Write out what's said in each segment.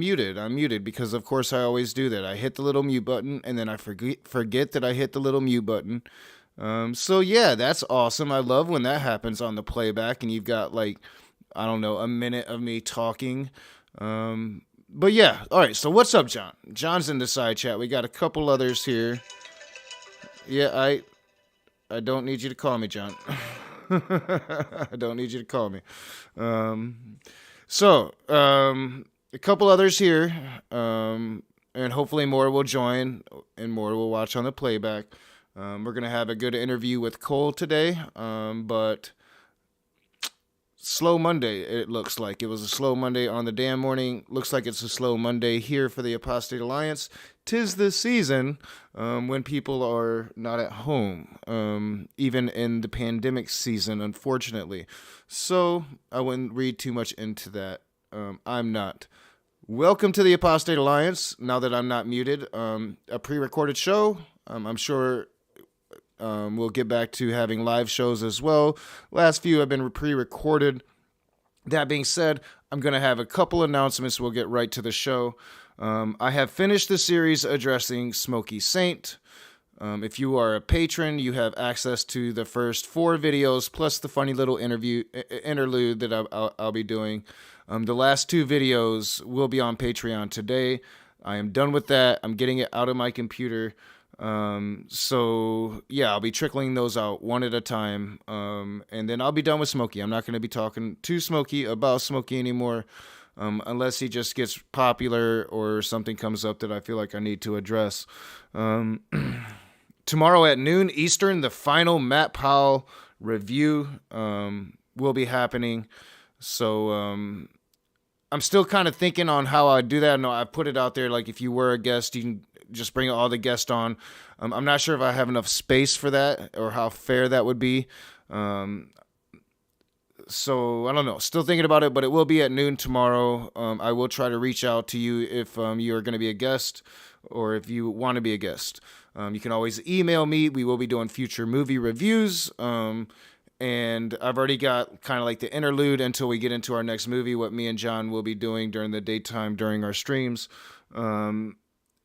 muted. I'm muted because, of course, I always do that. I hit the little mute button, and then I forget that I hit the little mute button. So yeah, that's awesome. I love when that happens on the playback, and you've got like, I don't know, a minute of me talking. But yeah, all right. So what's up, John? John's in the side chat. We got a couple others here. Yeah, I don't need you to call me, John. I don't need you to call me. A couple others here, and hopefully more will join and more will watch on the playback. We're going to have a good interview with Coel today, but slow Monday, it looks like. It was a slow Monday on the damn morning. Looks like it's a slow Monday here for the Apostate Alliance. 'Tis the season when people are not at home, even in the pandemic season, unfortunately. So I wouldn't read too much into that. I'm not. Welcome to the Apostate Alliance, now that I'm not muted. A pre-recorded show. I'm sure we'll get back to having live shows as well. Last few have been pre-recorded. That being said, I'm going to have a couple announcements. We'll get right to the show. I have finished the series addressing Smoky Saint. If you are a patron, you have access to the first 4 videos, plus the funny little interlude that I'll be doing. The last 2 videos will be on Patreon today. I am done with that. I'm getting it out of my computer. So yeah, I'll be trickling those out one at a time. And then I'll be done with Smokey. I'm not going to be talking to Smokey about Smokey anymore. Unless he just gets popular or something comes up that I feel like I need to address. Tomorrow at noon Eastern, the final Matt Powell review will be happening. So I'm still kind of thinking on how I do that. No, I put it out there like if you were a guest, you can just bring all the guests on. I'm not sure if I have enough space for that or how fair that would be. So I don't know. Still thinking about it, but it will be at noon tomorrow. I will try to reach out to you if you are going to be a guest or if you want to be a guest. You can always email me. We will be doing future movie reviews. And I've already got kind of like the interlude until we get into our next movie, what me and John will be doing during the daytime during our streams.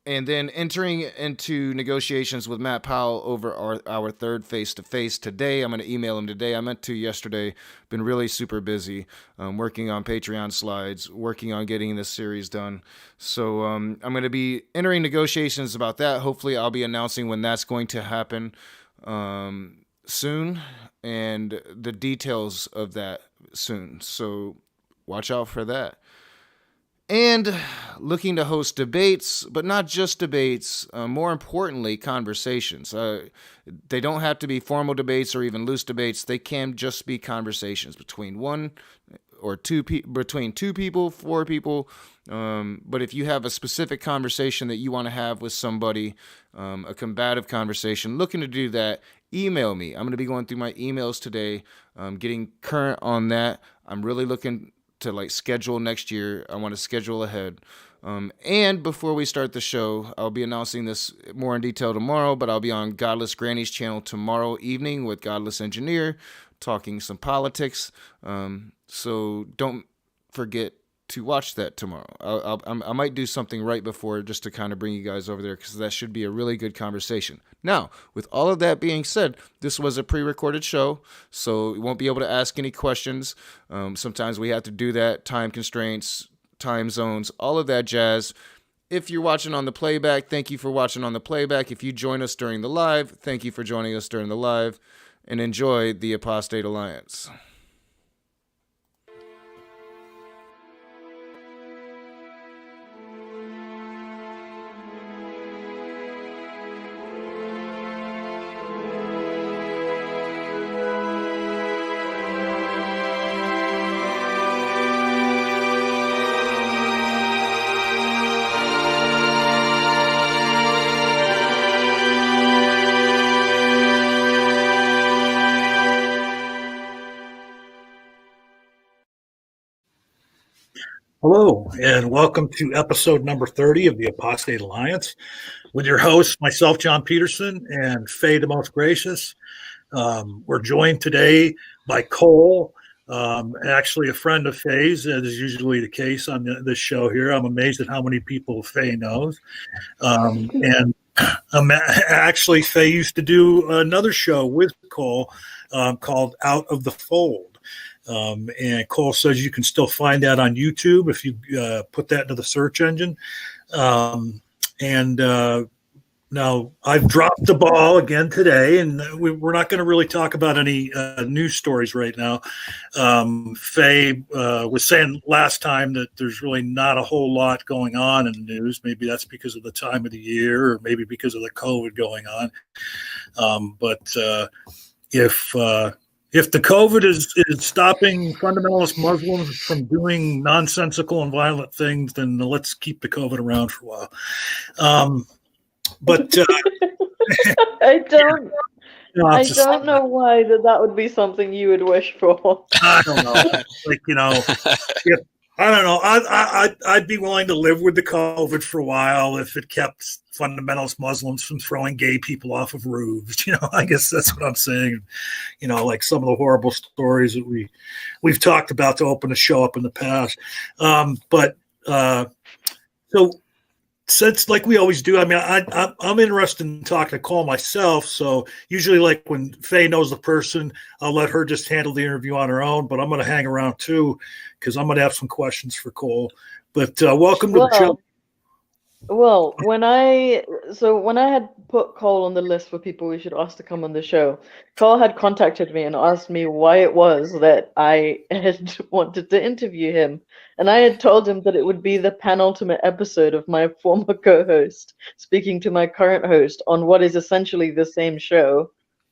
And then entering into negotiations with Matt Powell over our third face-to-face today. I'm going to email him today. I meant to yesterday. Been really super busy working on Patreon slides, working on getting this series done. So I'm going to be entering negotiations about that. Hopefully I'll be announcing when that's going to happen soon, and the details of that soon. So watch out for that. And looking to host debates, but not just debates, more importantly, conversations. They don't have to be formal debates or even loose debates. They can just be conversations between one or between 2 people, 4 people. But if you have a specific conversation that you want to have with somebody, a combative conversation, looking to do that, email me. I'm going to be going through my emails today, getting current on that. I'm really looking to like schedule next year. I want to schedule ahead. And before we start the show, I'll be announcing this more in detail tomorrow, but I'll be on Godless Granny's channel tomorrow evening with Godless Engineer, talking some politics. So don't forget to watch that tomorrow. I might do something right before just to kind of bring you guys over there, because that should be a really good conversation. Now, with all of that being said, this was a pre-recorded show, so you won't be able to ask any questions. Sometimes we have to do that, time constraints, time zones, all of that jazz. If you're watching on the playback, thank you for watching on the playback. If you join us during the live, thank you for joining us during the live, and enjoy the Apostate Alliance. Hello, and welcome to episode number 30 of the Apostate Alliance with your hosts, myself, John Peterson, and Faye the Most Gracious. We're joined today by Coel, Actually, a friend of Faye's, as is usually the case on this show here. I'm amazed at how many people Faye knows. And actually, Faye used to do another show with Cole called Out of the Fold. And Cole says you can still find that on YouTube if you put that into the search engine. Now I've dropped the ball again today, and we're not going to really talk about any news stories right now. Faye was saying last time that there's really not a whole lot going on in the news. Maybe that's because of the time of the year, or maybe because of the COVID going on. But if the COVID is stopping fundamentalist Muslims from doing nonsensical and violent things, then let's keep the COVID around for a while. But I don't know why that would be something you would wish for. I don't know. I don't know. I'd be willing to live with the COVID for a while if it kept fundamentalist Muslims from throwing gay people off of roofs. I guess that's what I'm saying. Like some of the horrible stories that we've talked about to open the show up in the past. So. Since, like we always do, I mean, I'm interested in talking to Cole myself. So usually, like when Faye knows the person, I'll let her just handle the interview on her own. But I'm going to hang around too because I'm going to have some questions for Cole. But welcome to the show. Well, when I had put Cole on the list for people we should ask to come on the show, Cole had contacted me and asked me why it was that I had wanted to interview him. And I had told him that it would be the penultimate episode of my former co-host speaking to my current host on what is essentially the same show.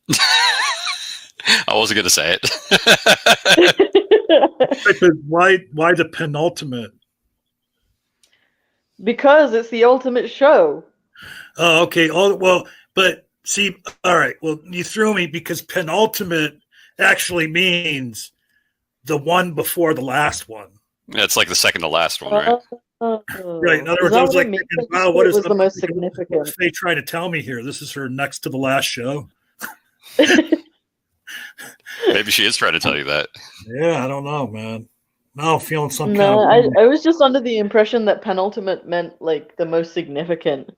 I wasn't going to say it. Why the penultimate? Because it's the ultimate show. Oh, okay. Oh, well, but see, all right. Well, you threw me because penultimate actually means the one before the last one. Yeah, it's like the second to last one, right? Right. In other words, I was like, wow, what is the most significant? What's Faye trying to tell me here? This is her next to the last show. Maybe she is trying to tell you that. Yeah, I don't know, man. Now I'm feeling some kind of... I was just under the impression that penultimate meant like the most significant.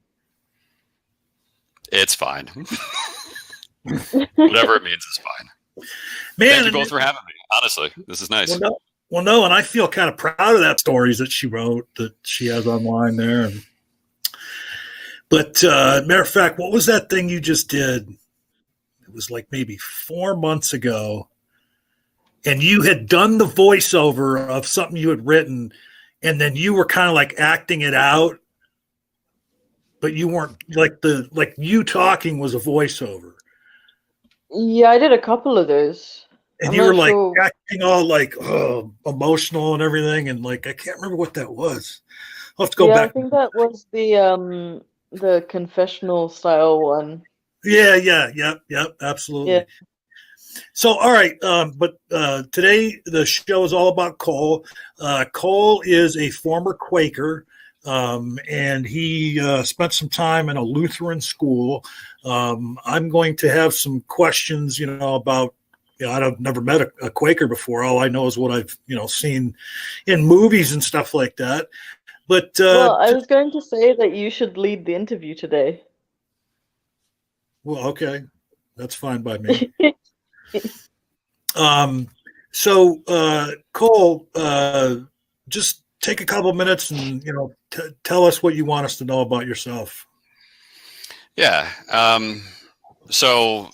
It's fine. Whatever it means is fine. Man, thank you both for having me. Honestly, this is nice. Well, no, and I feel kind of proud of that stories that she wrote that she has online there. But matter of fact, what was that thing you just did? It was like maybe 4 months ago. And you had done the voiceover of something you had written, and then you were kind of like acting it out, but you weren't like you talking was a voiceover. Yeah, I did a couple of those. And you were like acting all like emotional and everything, and like I can't remember what that was. I'll have to go back. I think that was the confessional style one. Yep, absolutely. Yeah. So, all right, but today the show is all about Cole. Cole is a former Quaker, and he spent some time in a Lutheran school. I'm going to have some questions, about. I've never met a Quaker before. All I know is what I've, seen in movies and stuff like that. But I was going to say that you should lead the interview today. Well, okay, that's fine by me. So Cole, just take a couple minutes and tell us what you want us to know about yourself. Yeah. So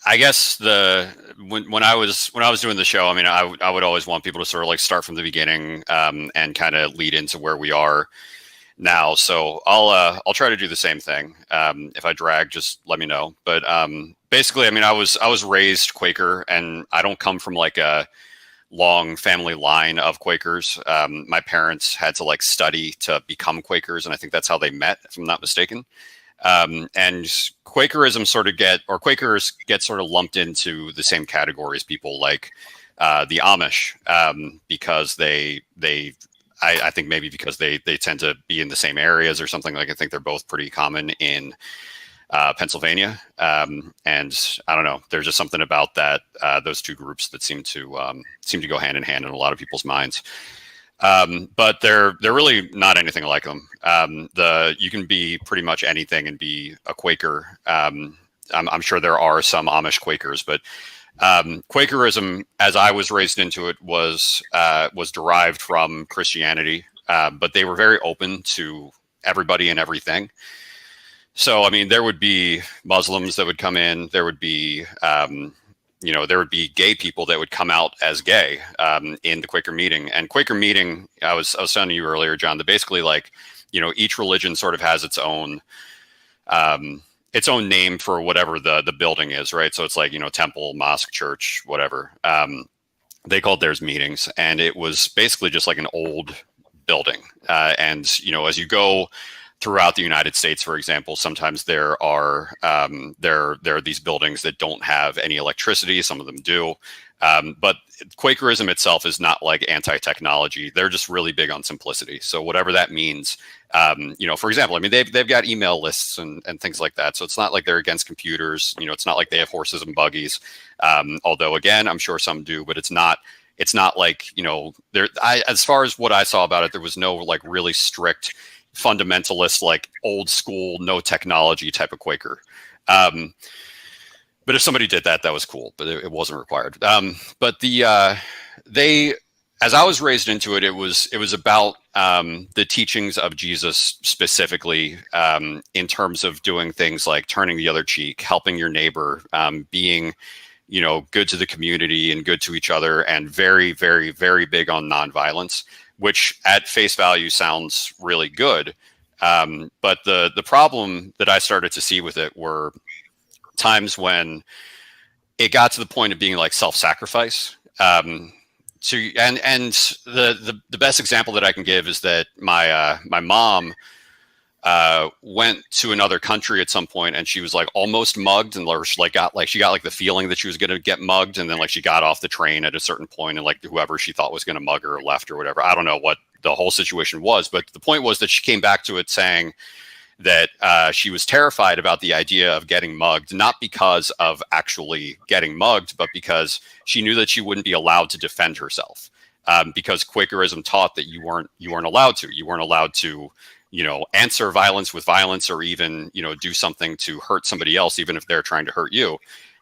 I guess when I was doing the show, I mean, I would always want people to sort of like start from the beginning and kind of lead into where we are now. So I'll try to do the same thing. If I drag, just let me know. But basically, I mean, I was raised Quaker, and I don't come from like a long family line of Quakers. My parents had to like study to become Quakers, and I think that's how they met, if I'm not mistaken. And Quakers get sort of lumped into the same category as people like the Amish, because I think maybe because they tend to be in the same areas or something. Like I think they're both pretty common in Pennsylvania. And I don't know, there's just something about that, those two groups that seem to go hand in hand in a lot of people's minds. But they're really not anything like them. You can be pretty much anything and be a Quaker. I'm sure there are some Amish Quakers, but Quakerism, as I was raised into it, was derived from Christianity, but they were very open to everybody and everything. So, I mean, there would be Muslims that would come in. There would be, there would be gay people that would come out as gay in the Quaker meeting. And Quaker meeting, I was telling you earlier, John, that basically, like, each religion sort of has its own name for whatever the building is, right? So it's like, temple, mosque, church, whatever. They called theirs meetings, and it was basically just like an old building. And as you go throughout the United States, for example, sometimes there are these buildings that don't have any electricity. Some of them do. But Quakerism itself is not like anti-technology. They're just really big on simplicity. So whatever that means, for example, I mean, they've got email lists and things like that. So it's not like they're against computers. It's not like they have horses and buggies. Although again, I'm sure some do, but it's not like, as far as what I saw about it, there was no like really strict fundamentalist, like old school, no technology type of Quaker. But if somebody did that, that was cool, but it wasn't required. But as I was raised into it, it was about the teachings of Jesus specifically, in terms of doing things like turning the other cheek, helping your neighbor, being, good to the community and good to each other, and very, very, very big on nonviolence, which at face value sounds really good. But the problem that I started to see with it were times when it got to the point of being like self-sacrifice. And the best example that I can give is that my mom went to another country at some point, and she was like almost mugged, and she got the feeling that she was going to get mugged, and then like she got off the train at a certain point, and like whoever she thought was going to mug her left or whatever. I don't know what the whole situation was, but the point was that she came back to it saying that she was terrified about the idea of getting mugged, not because of actually getting mugged, but because she knew that she wouldn't be allowed to defend herself, because Quakerism taught that you weren't allowed to. You weren't allowed to, answer violence with violence, or even, do something to hurt somebody else, even if they're trying to hurt you.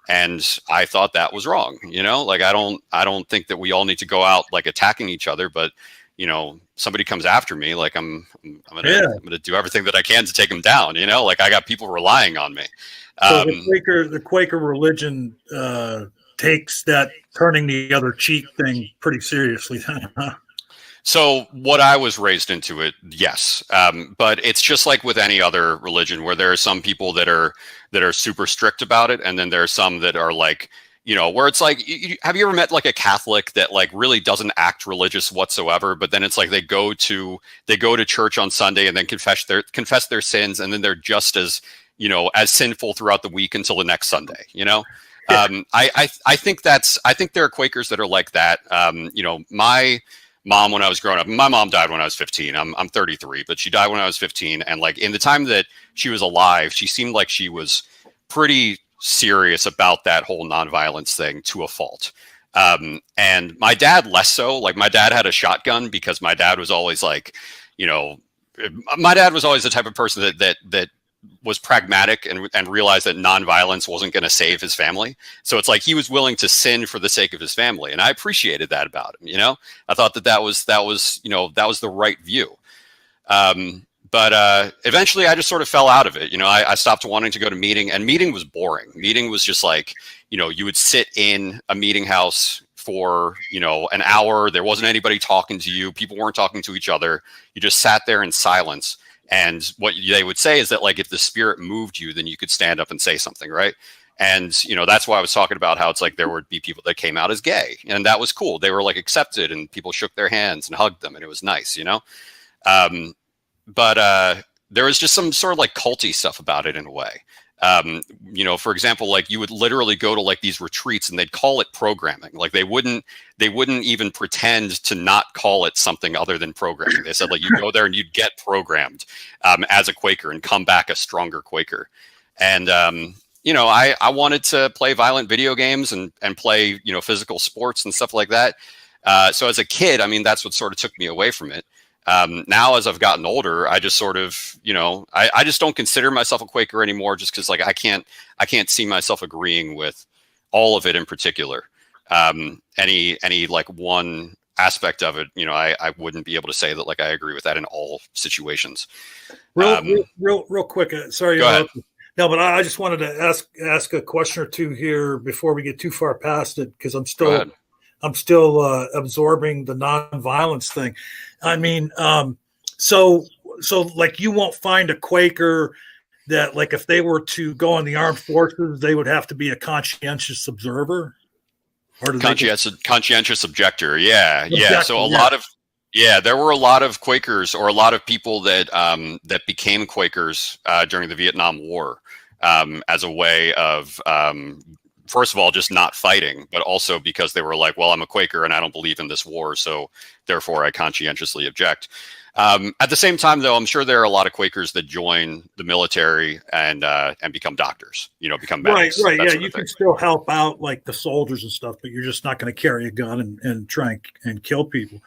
And I thought that was wrong. Like I don't think that we all need to go out like attacking each other, but somebody comes after me, like I'm gonna do everything that I can to take them down. Like I got people relying on me. So the Quaker religion takes that turning the other cheek thing pretty seriously, then, huh? So what I was raised into it, yes. But it's just like with any other religion, where there are some people that are super strict about it, and then there are some that are like, where it's like, have you ever met like a Catholic that like really doesn't act religious whatsoever, but then it's like they go to church on Sunday and then confess their sins, and then they're just as as sinful throughout the week until the next Sunday. Yeah. I think there are Quakers that are like that. My mom, when I was growing up, my mom died when I was 15. I'm 33, but she died when I was 15, and like in the time that she was alive, she seemed like she was pretty serious about that whole nonviolence thing to a fault. And my dad less so. Like my dad had a shotgun, because my dad was always like, my dad was always the type of person that was pragmatic and realized that nonviolence wasn't going to save his family. So it's like he was willing to sin for the sake of his family, and I appreciated that about him. I thought that was the right view. But eventually I just sort of fell out of it. I stopped wanting to go to meeting, and meeting was boring. Meeting was just like, you would sit in a meeting house for, an hour. There wasn't anybody talking to you. People weren't talking to each other. You just sat there in silence. And what they would say is that, like, if the spirit moved you, then you could stand up and say something, right? And, that's why I was talking about how it's like there would be people that came out as gay, and that was cool. They were like accepted, and people shook their hands and hugged them, and it was nice, But there was just some sort of like culty stuff about it in a way. For example, like you would literally go to like these retreats, and they'd call it programming. Like they wouldn't even pretend to not call it something other than programming. They said like you go there and you'd get programmed as a Quaker and come back a stronger Quaker. And I wanted to play violent video games and play physical sports and stuff like that. So as a kid, I mean, that's what sort of took me away from it. Now, as I've gotten older, I just sort of, I just don't consider myself a Quaker anymore, just because like I can't see myself agreeing with all of it in particular. Any like one aspect of it, I wouldn't be able to say that like I agree with that in all situations. Real quick. Sorry. Go ahead. No, but I just wanted to ask a question or two here before we get too far past it, because I'm still absorbing the nonviolence thing. I mean, so like you won't find a Quaker that like if they were to go in the armed forces, they would have to be a conscientious observer. Or conscientious objector. Yeah. So there were a lot of Quakers, or a lot of people that became Quakers during the Vietnam War as a way of, first of all, just not fighting, but also because they were like, well, I'm a Quaker and I don't believe in this war, so therefore I conscientiously object. At the same time, though, I'm sure there are a lot of Quakers that join the military and become doctors, become medics. Right. Yeah, you can still help out like the soldiers and stuff, but you're just not going to carry a gun and try and kill people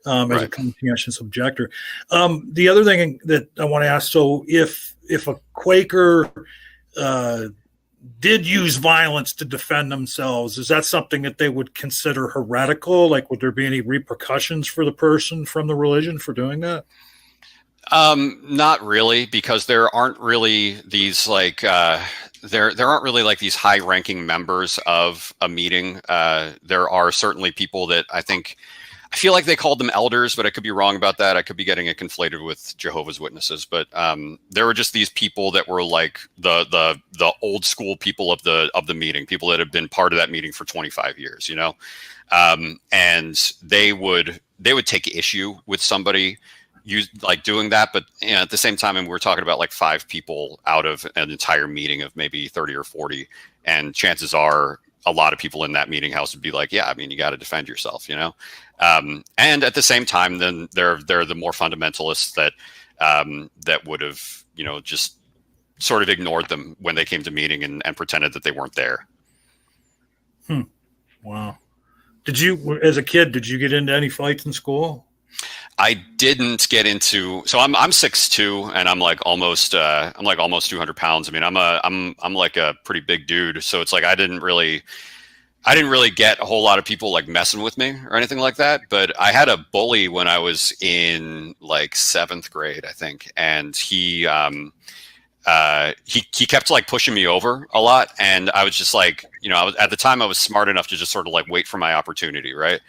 as a conscientious objector. The other thing that I want to ask, so if a Quaker did use violence to defend themselves, is that something that they would consider heretical? Like, would there be any repercussions for the person from the religion for doing that? Not really, because there aren't really these like there aren't really like these high-ranking members of a meeting. There are certainly people that I feel like they called them elders, but I could be wrong about that. I could be getting it conflated with Jehovah's Witnesses. But there were just these people that were like the old school people of the meeting, people that have been part of that meeting for 25 years, and they would take issue with somebody doing that. But at the same time, and we're talking about like 5 people out of an entire meeting of maybe 30 or 40, and chances are a lot of people in that meeting house would be like, yeah, I mean, you got to defend yourself, and at the same time, then there are the more fundamentalists that would have, just sort of ignored them when they came to meeting and pretended that they weren't there. Wow. As a kid, did you get into any fights in school? I didn't get into, so I'm 6'2", and I'm like almost 200 pounds. I mean, I'm like a pretty big dude. So it's like, I didn't really get a whole lot of people like messing with me or anything like that. But I had a bully when I was in like 7th grade, I think. And he kept like pushing me over a lot. And I was just like, at the time I was smart enough to just sort of like wait for my opportunity. Right.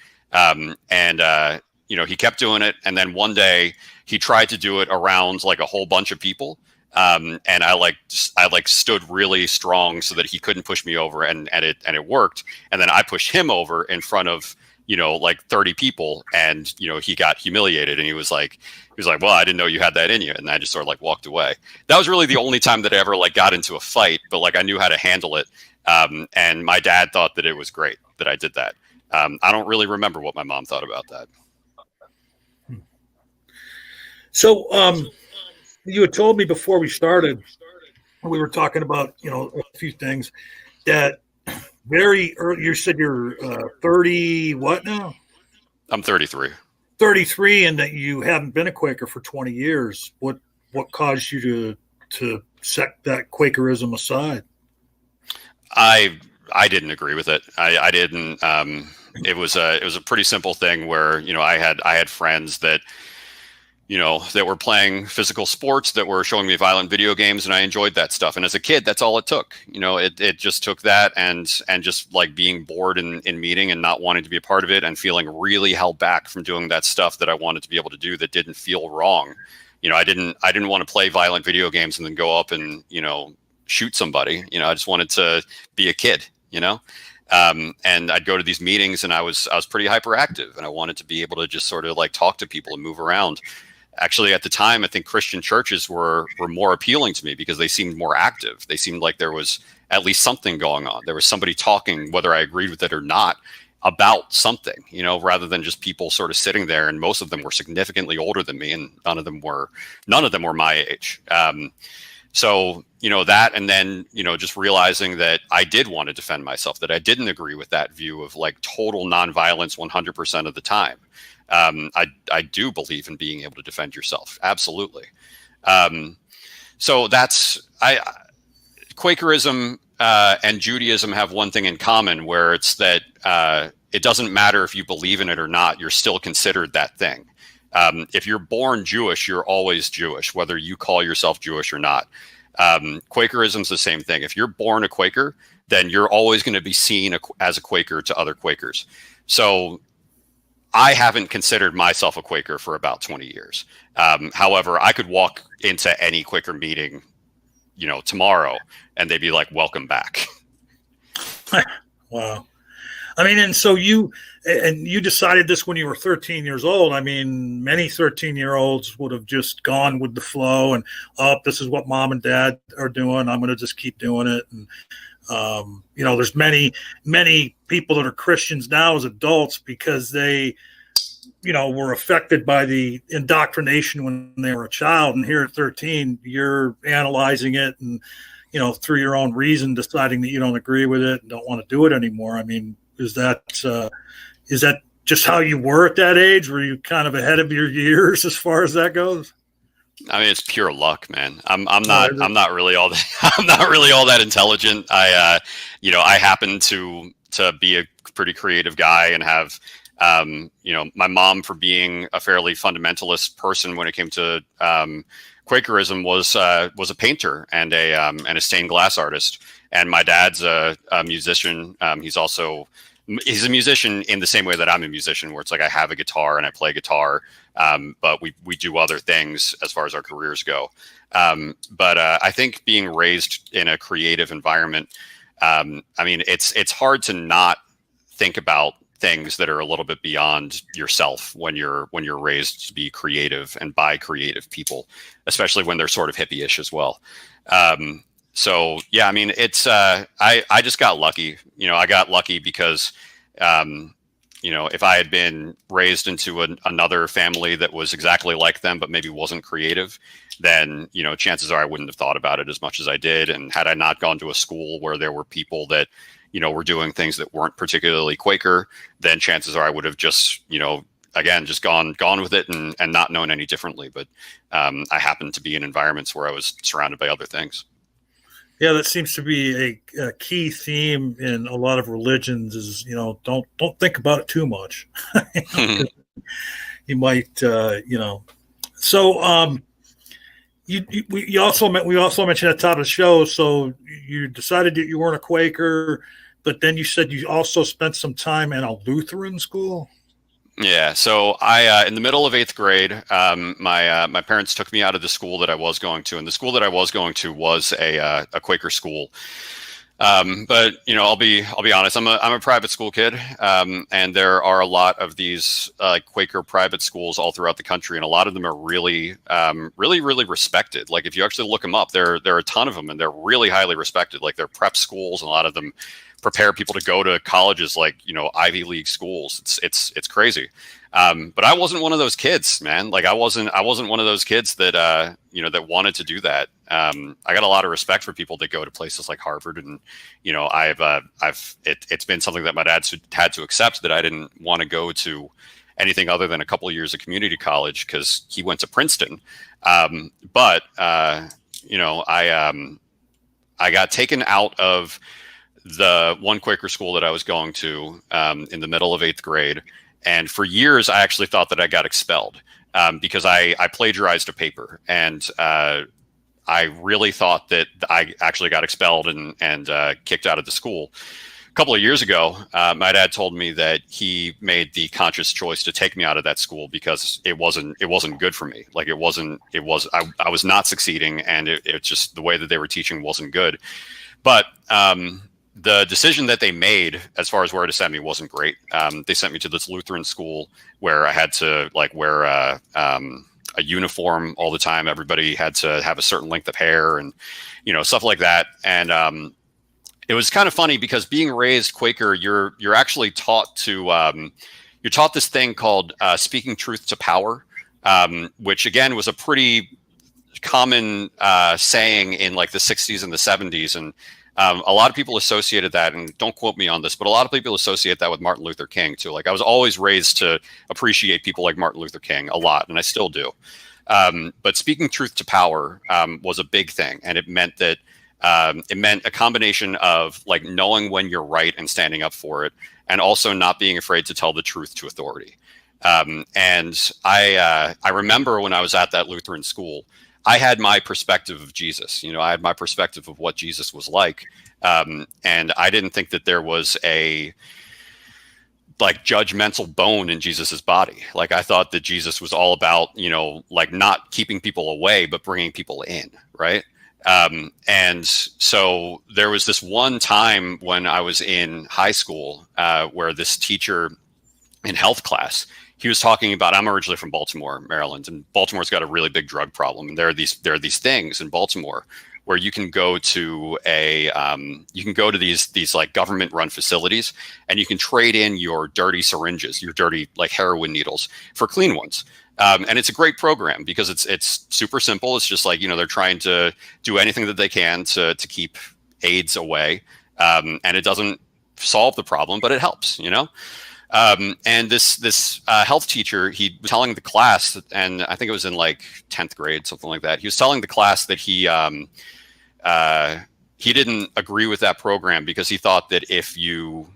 He kept doing it. And then one day he tried to do it around like a whole bunch of people. And I stood really strong so that he couldn't push me over, and it worked. And then I pushed him over in front of, like 30 people, and, he got humiliated, and he was like, well, I didn't know you had that in you. And I just sort of like walked away. That was really the only time that I ever like got into a fight, but like I knew how to handle it. And my dad thought that it was great that I did that. I don't really remember what my mom thought about that. So, you had told me before we started, we were talking about, a few things that very early, you said you're 30, what now? I'm 33. 33, and that you haven't been a Quaker for 20 years. What caused you to set that Quakerism aside? I didn't agree with it. I didn't. It was a pretty simple thing where, I had friends that, that were playing physical sports, that were showing me violent video games, and I enjoyed that stuff. And as a kid, that's all it took. It just took that and just like being bored in meeting and not wanting to be a part of it, and feeling really held back from doing that stuff that I wanted to be able to do that didn't feel wrong. I didn't want to play violent video games and then go up and, shoot somebody. I just wanted to be a kid, and I'd go to these meetings, and I was pretty hyperactive, and I wanted to be able to just sort of like talk to people and move around. Actually, at the time, I think Christian churches were more appealing to me because they seemed more active. They seemed like there was at least something going on. There was somebody talking, whether I agreed with it or not, about something, rather than just people sort of sitting there. And most of them were significantly older than me, and none of them were my age. So, that, and then, just realizing that I did want to defend myself, that I didn't agree with that view of like total nonviolence 100% of the time. I do believe in being able to defend yourself. Absolutely. So Quakerism and Judaism have one thing in common, where it's that it doesn't matter if you believe in it or not, you're still considered that thing. If you're born Jewish, you're always Jewish, whether you call yourself Jewish or not. Quakerism's the same thing. If you're born a Quaker, then you're always going to be seen as a Quaker to other Quakers. So I haven't considered myself a Quaker for about 20 years. However, I could walk into any Quaker meeting, tomorrow, and they'd be like, welcome back. Wow. I mean, and so you decided this when you were 13 years old. I mean, many 13-year-olds would have just gone with the flow and, oh, this is what mom and dad are doing, I'm going to just keep doing it. And, there's many people that are Christians now as adults because they, were affected by the indoctrination when they were a child. And here at 13, you're analyzing it and, through your own reason, deciding that you don't agree with it and don't want to do it anymore. I mean, is that just how you were at that age? Were you kind of ahead of your years as far as that goes? I mean, it's pure luck, man. I'm not really all that I'm not really all that intelligent. I happen to be a pretty creative guy and have my mom, for being a fairly fundamentalist person when it came to Quakerism, was a painter and a stained glass artist. And my dad's a musician. He's a musician in the same way that I'm a musician, where it's like I have a guitar and I play guitar, but we do other things as far as our careers go. But I think being raised in a creative environment, it's hard to not think about things that are a little bit beyond yourself when you're raised to be creative and by creative people, especially when they're sort of hippie-ish as well. So yeah, I mean, it's I just got lucky. I got lucky because if I had been raised into another family that was exactly like them but maybe wasn't creative, then chances are I wouldn't have thought about it as much as I did. And had I not gone to a school where there were people that were doing things that weren't particularly Quaker, then chances are I would have just again just gone with it and not known any differently. But I happened to be in environments where I was surrounded by other things. Yeah, that seems to be a key theme in a lot of religions is, don't think about it too much. You might, So we also mentioned at the top of the show, so you decided that you weren't a Quaker, but then you said you also spent some time in a Lutheran school. Yeah. So I, in the middle of 8th grade, my parents took me out of the school that I was going to, and the school that I was going to was a Quaker school. But I'll be honest, I'm a private school kid, and there are a lot of these Quaker private schools all throughout the country, and a lot of them are really, really respected. Like if you actually look them up, there are a ton of them, and they're really highly respected. Like they're prep schools, and a lot of them prepare people to go to colleges like Ivy League schools. It's crazy. But I wasn't one of those kids, man. Like I wasn't one of those kids that that wanted to do that. I got a lot of respect for people that go to places like Harvard, and it's been something that my dad had to accept, that I didn't want to go to anything other than a couple of years of community college because he went to Princeton. But I got taken out of the one Quaker school that I was going to in the middle of 8th grade. And for years, I actually thought that I got expelled because I plagiarized a paper. And I really thought that I actually got expelled and kicked out of the school. A couple of years ago, my dad told me that he made the conscious choice to take me out of that school because it wasn't good for me. Like I was not succeeding, and it just, the way that they were teaching wasn't good. But the decision that they made as far as where to send me wasn't great. They sent me to this Lutheran school where I had to wear a uniform all the time. Everybody had to have a certain length of hair and, stuff like that. And it was kind of funny because being raised Quaker, you're actually taught to, you're taught this thing called speaking truth to power, which again was a pretty common saying in like the 60s and the 70s. And a lot of people associated that, and don't quote me on this, but a lot of people associate that with Martin Luther King too. Like I was always raised to appreciate people like Martin Luther King a lot, and I still do. But speaking truth to power was a big thing, and it meant that it meant a combination of like knowing when you're right and standing up for it, and also not being afraid to tell the truth to authority. And I remember when I was at that Lutheran school, I had my perspective of Jesus. You know, I had my perspective of what Jesus was like. And I didn't think that there was a like judgmental bone in Jesus's body. Like I thought that Jesus was all about, you know, like not keeping people away, but bringing people in. Right. And so there was this one time when I was in high school, where this teacher in health class, he was talking about, I'm originally from Baltimore, Maryland, and Baltimore's got a really big drug problem. And there are these things in Baltimore where you can go to these like government run facilities, and you can trade in your dirty syringes, your dirty like heroin needles for clean ones. And it's a great program because it's super simple. It's just like, you know, they're trying to do anything that they can to keep AIDS away. And it doesn't solve the problem, but it helps, you know? And this health teacher, he was telling the class, and I think it was in like 10th grade, something like that. He was telling the class that he didn't agree with that program because he thought that if you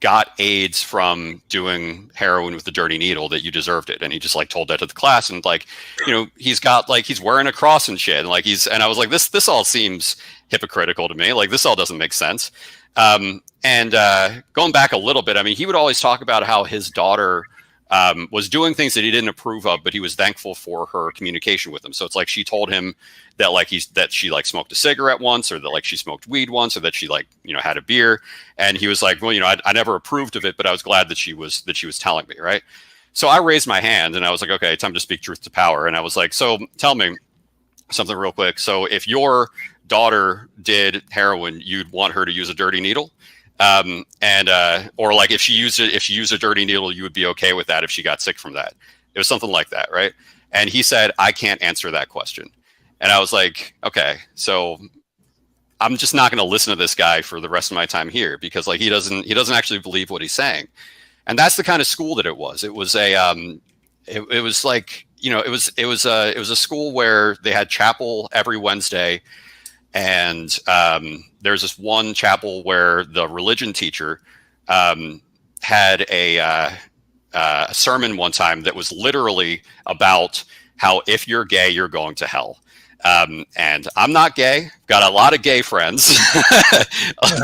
got AIDS from doing heroin with the dirty needle, that you deserved it. And he just like told that to the class, and like, you know, he's wearing a cross and shit. And like and I was like, this all seems hypocritical to me. Like this all doesn't make sense. And going back a little bit, I mean, he would always talk about how his daughter was doing things that he didn't approve of, but he was thankful for her communication with him. So it's like she told him that like that she like smoked a cigarette once, or that like she smoked weed once, or that she like, you know, had a beer. And he was like, well, you know, I never approved of it, but I was glad that she was telling me, right? So I raised my hand and I was like, okay, time to speak truth to power. And I was like, so tell me something real quick. So if your daughter did heroin, you'd want her to use a dirty needle? Or like if she used a dirty needle, you would be okay with that if she got sick from that. It was something like that, right? And he said, I can't answer that question. And I was like, okay, so I'm just not going to listen to this guy for the rest of my time here, because like he doesn't actually believe what he's saying. And that's the kind of school that it was. It was it was like, you know, it was a school where they had chapel every Wednesday. And there's this one chapel where the religion teacher had a sermon one time that was literally about how if you're gay, you're going to hell. And I'm not gay, got a lot of gay friends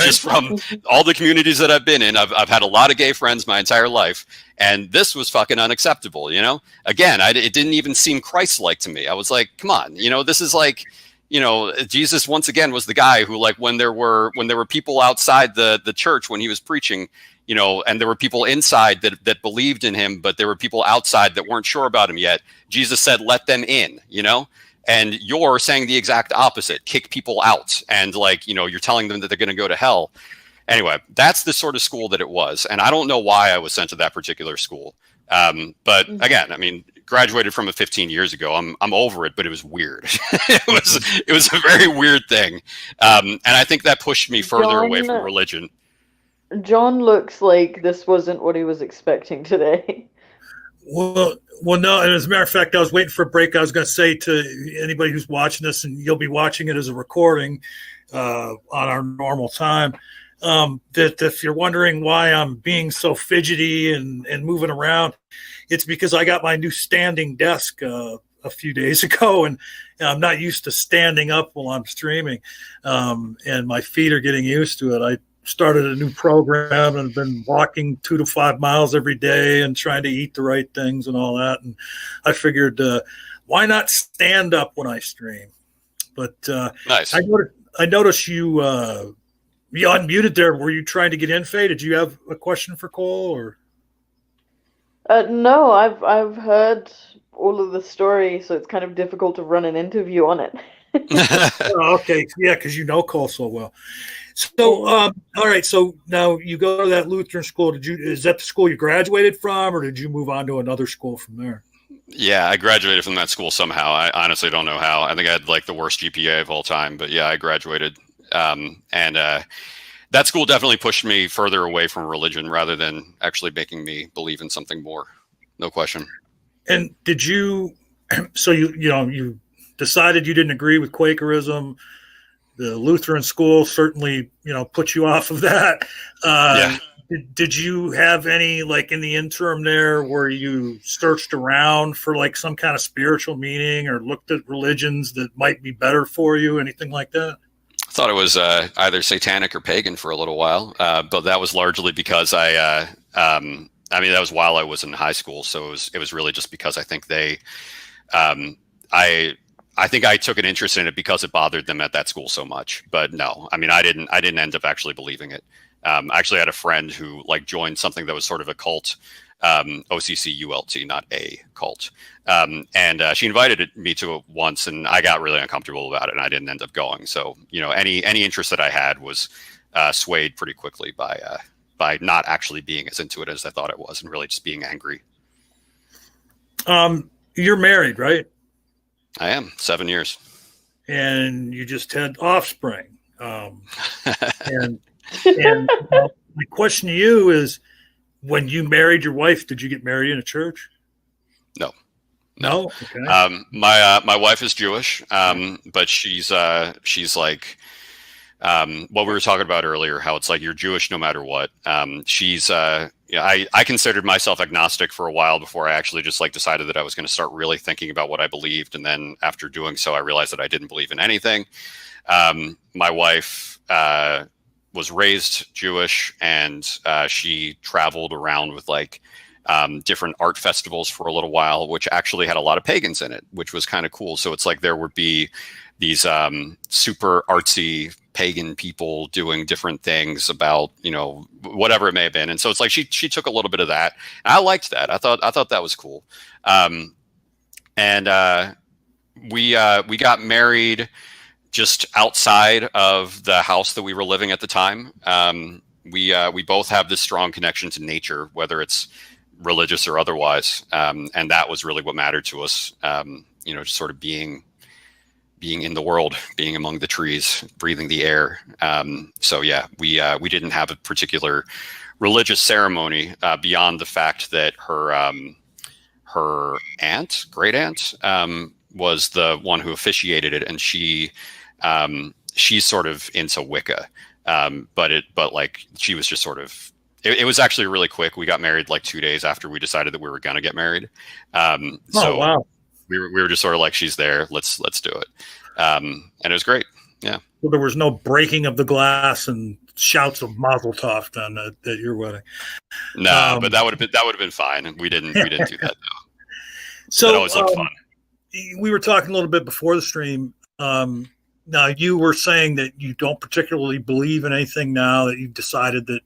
just from all the communities that I've been in. I've had a lot of gay friends my entire life. And this was fucking unacceptable, you know? Again, it didn't even seem Christ-like to me. I was like, come on, you know, this is like, you know, Jesus once again was the guy who, like, when there were people outside the church when he was preaching, you know, and there were people inside that believed in him, but there were people outside that weren't sure about him yet. Jesus said, let them in, you know, and you're saying the exact opposite, kick people out. And like, you know, you're telling them that they're going to go to hell. Anyway, that's the sort of school that it was. And I don't know why I was sent to that particular school. But again, I mean, graduated from it 15 years ago. I'm over it, but it was weird. it was a very weird thing. And I think that pushed me further away from religion. John looks like this wasn't what he was expecting today. Well, no. And as a matter of fact, I was waiting for a break. I was going to say to anybody who's watching this, and you'll be watching it as a recording on our normal time, that if you're wondering why I'm being so fidgety and moving around, it's because I got my new standing desk a few days ago, and I'm not used to standing up while I'm streaming, and my feet are getting used to it. I started a new program and been walking 2 to 5 miles every day and trying to eat the right things and all that. And I figured, why not stand up when I stream? But nice. I noticed you unmuted there. Were you trying to get in, Faye? Did you have a question for Coel, or? No, I've heard all of the story, so it's kind of difficult to run an interview on it. Oh, okay, yeah, because you know Coel so well. So, all right. So now you go to that Lutheran school. Is that the school you graduated from, or did you move on to another school from there? Yeah, I graduated from that school somehow. I honestly don't know how. I think I had like the worst GPA of all time, but yeah, I graduated. And that school definitely pushed me further away from religion rather than actually making me believe in something more. No question. And did you? So you decided you didn't agree with Quakerism. The Lutheran school certainly put you off of that. Yeah. Did you have any, like, in the interim there where you searched around for like some kind of spiritual meaning or looked at religions that might be better for you, anything like that? I thought it was either satanic or pagan for a little while, but that was largely because I mean, that was while I was in high school, so it was really just because I think I think I took an interest in it because it bothered them at that school so much. But no, I mean, I didn't end up actually believing it. I actually had a friend who like joined something that was sort of a cult, OCCULT, not a cult. And she invited me to it once, and I got really uncomfortable about it, and I didn't end up going. So, any interest that I had was swayed pretty quickly by not actually being as into it as I thought it was, and really just being angry. You're married, right? I am 7 years, and you just had offspring. And my question to you is, when you married your wife, did you get married in a church? No. Okay. My wife is Jewish, but she's like what we were talking about earlier, how it's like you're Jewish no matter what. I considered myself agnostic for a while before I actually just like decided that I was going to start really thinking about what I believed, and then after doing so, I realized that I didn't believe in anything. My wife was raised Jewish, and she traveled around with like different art festivals for a little while, which actually had a lot of pagans in it, which was kind of cool. So it's like there would be these super artsy pagan people doing different things about, whatever it may have been. And so it's like she took a little bit of that. And I liked that. I thought that was cool. We got married just outside of the house that we were living at the time. We both have this strong connection to nature, whether it's religious or otherwise. And that was really what mattered to us. Just sort of being in the world, being among the trees, breathing the air. So yeah, we didn't have a particular religious ceremony beyond the fact that her great aunt, was the one who officiated it, and she's sort of into Wicca. But like she was just sort of. It was actually really quick. We got married like 2 days after we decided that we were going to get married. So wow. We were just sort of like, she's there. Let's do it. And it was great. Yeah. Well, there was no breaking of the glass and shouts of Mazel Tov done at your wedding. No, but that would have been fine. We didn't do that though. So that always looked fun. We were talking a little bit before the stream. Now you were saying that you don't particularly believe in anything now, that you've decided that,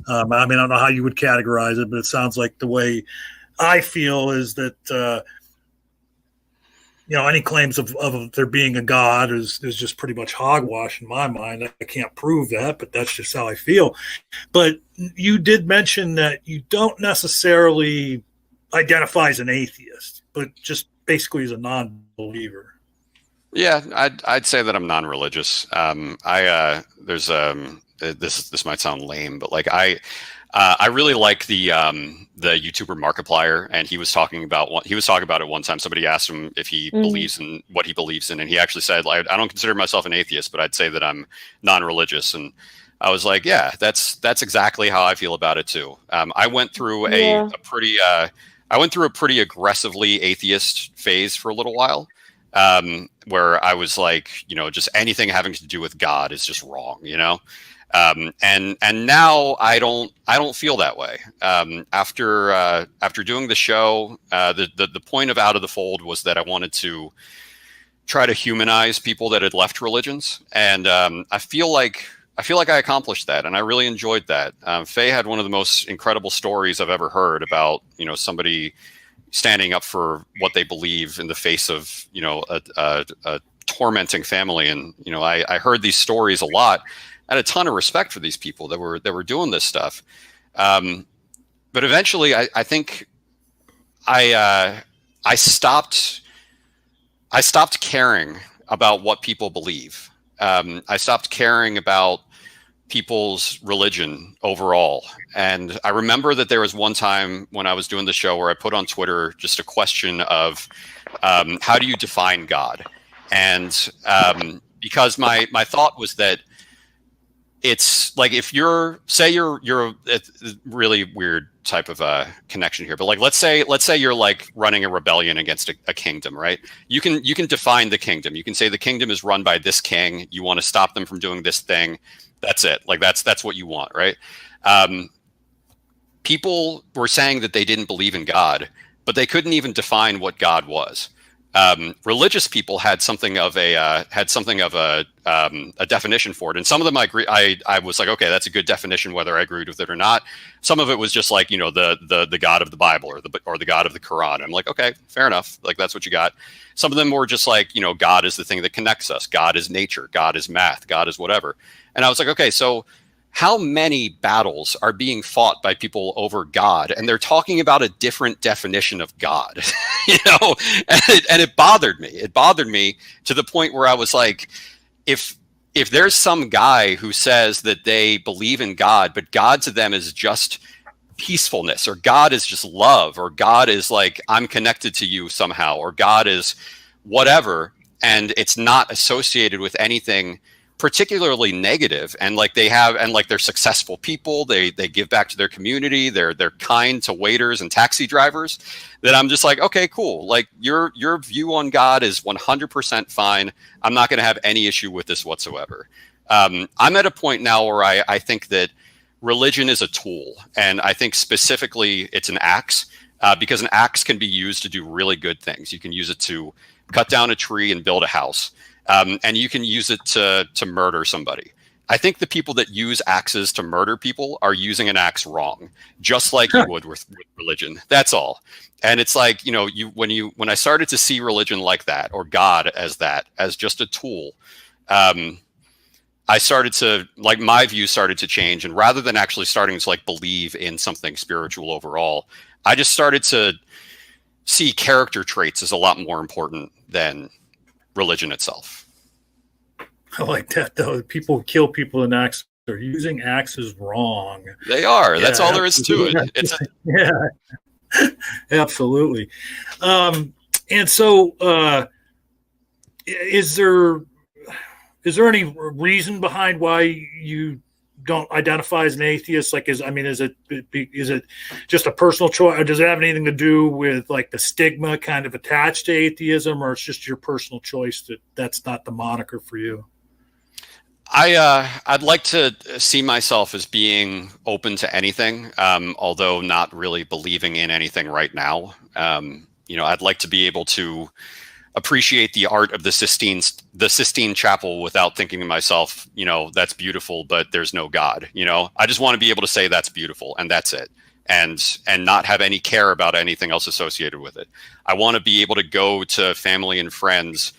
I mean, I don't know how you would categorize it, but it sounds like the way I feel is that, any claims of there being a God is just pretty much hogwash in my mind. I can't prove that, but that's just how I feel. But you did mention that you don't necessarily identify as an atheist, but just basically as a non-believer. Yeah, I'd say that I'm non-religious. This might sound lame, but like I really like the YouTuber Markiplier, and he was talking about it one time. Somebody asked him if he believes in what he believes in, and he actually said, like, I don't consider myself an atheist, but I'd say that I'm non-religious. And I was like, yeah, that's exactly how I feel about it too. I went through a pretty aggressively atheist phase for a little while, where I was like, just anything having to do with God is just wrong, and now I don't feel that way. After doing the show, the point of Out of the Fold was that I wanted to try to humanize people that had left religions, and I feel like I accomplished that, and I really enjoyed that. Faye had one of the most incredible stories I've ever heard about somebody standing up for what they believe in the face of a tormenting family, and I heard these stories a lot. I had a ton of respect for these people that were doing this stuff. But eventually I think I stopped caring about what people believe. I stopped caring about people's religion overall. And I remember that there was one time when I was doing the show where I put on Twitter just a question of how do you define God? And because my thought was that it's like, if you're it's a really weird type of a connection here, but like, let's say you're like running a rebellion against a kingdom, right? You can define the kingdom. You can say the kingdom is run by this king. You want to stop them from doing this thing. That's it. Like that's what you want, right? People were saying that they didn't believe in God, but they couldn't even define what God was. Religious people had something of a definition for it, and some of them I was like, okay, that's a good definition, whether I agreed with it or not. Some of it was just like, the God of the Bible or the God of the Quran. I'm like, okay, fair enough. Like, that's what you got. Some of them were just like, God is the thing that connects us. God is nature. God is math. God is whatever. And I was like, okay, so how many battles are being fought by people over God? And they're talking about a different definition of God, and it bothered me. It bothered me to the point where I was like, if there's some guy who says that they believe in God, but God to them is just peacefulness, or God is just love, or God is like, I'm connected to you somehow, or God is whatever, and it's not associated with anything particularly negative, and like they're successful people, they give back to their community, they're kind to waiters and taxi drivers, then I'm just like, okay, cool. Like, your view on God is 100% fine. I'm not going to have any issue with this whatsoever. I'm at a point now where I think that religion is a tool, and I think specifically it's an axe, because an axe can be used to do really good things. You can use it to cut down a tree and build a house. And you can use it to murder somebody. I think the people that use axes to murder people are using an axe wrong, just like you would with religion. That's all. And it's like, when I started to see religion like that, or God as just a tool, I started to, like, my view started to change. And rather than actually starting to like believe in something spiritual overall, I just started to see character traits as a lot more important than religion itself. I like that, though. People kill people in axes. They're using axes wrong. They are. That's all there is to it. Yeah, absolutely. And so, is there any reason behind why you don't identify as an atheist? Like, is it just a personal choice, or does it have anything to do with like the stigma kind of attached to atheism, or it's just your personal choice that's not the moniker for you? I'd like to see myself as being open to anything, although not really believing in anything right now. I'd like to be able to appreciate the art of the Sistine Chapel without thinking to myself, that's beautiful, but there's no God. I just want to be able to say that's beautiful, and that's it, and not have any care about anything else associated with it. I want to be able to go to family and friends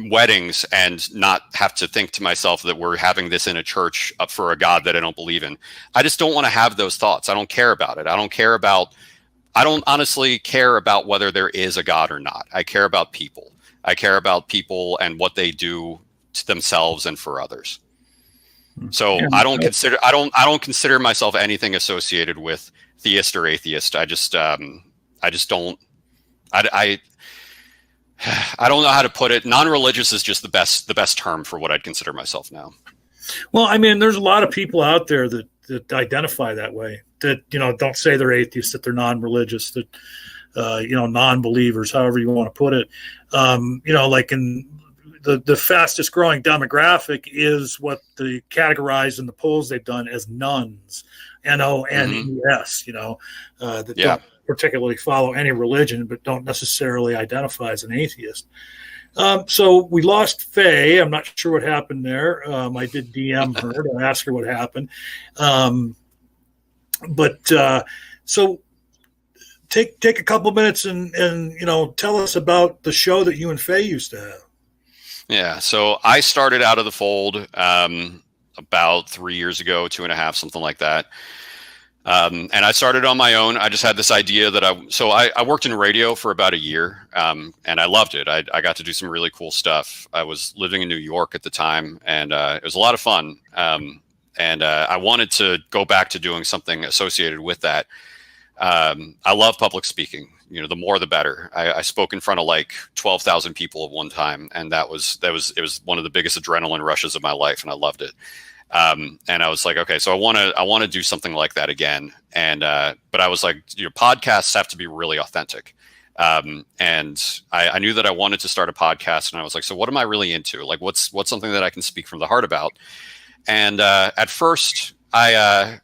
weddings and not have to think to myself that we're having this in a church up for a God that I don't believe in. I just don't want to have those thoughts. I don't care about it. I don't honestly care about whether there is a God or not. I care about people. I care about people and what they do to themselves and for others. So I don't consider myself anything associated with theist or atheist. I just don't. I don't know how to put it. Non-religious is just the best term for what I'd consider myself now. Well, there's a lot of people out there that identify that way, that, don't say they're atheists, that they're non-religious, that, non-believers, however you want to put it. Like in the fastest growing demographic is what they categorize in the polls they've done as nuns, N-O-N-E-S, that don't particularly follow any religion, but don't necessarily identify as an atheist. So we lost Faye. I'm not sure what happened there. I did DM her to ask her what happened. So take a couple minutes and tell us about the show that you and Faye used to have. Yeah. So I started out of the fold about 3 years ago, 2.5, something like that. And I started on my own. I just had this idea that I worked in radio for about a year, and I loved it. I got to do some really cool stuff. I was living in New York at the time, and it was a lot of fun. And I wanted to go back to doing something associated with that. I love public speaking. The more the better. I spoke in front of like 12,000 people at one time, and it was one of the biggest adrenaline rushes of my life, and I loved it. And I was like, okay, so I want to do something like that again. And, but I was like, podcasts have to be really authentic. And I knew that I wanted to start a podcast, and I was like, so what am I really into? Like, what's something that I can speak from the heart about? And, at first I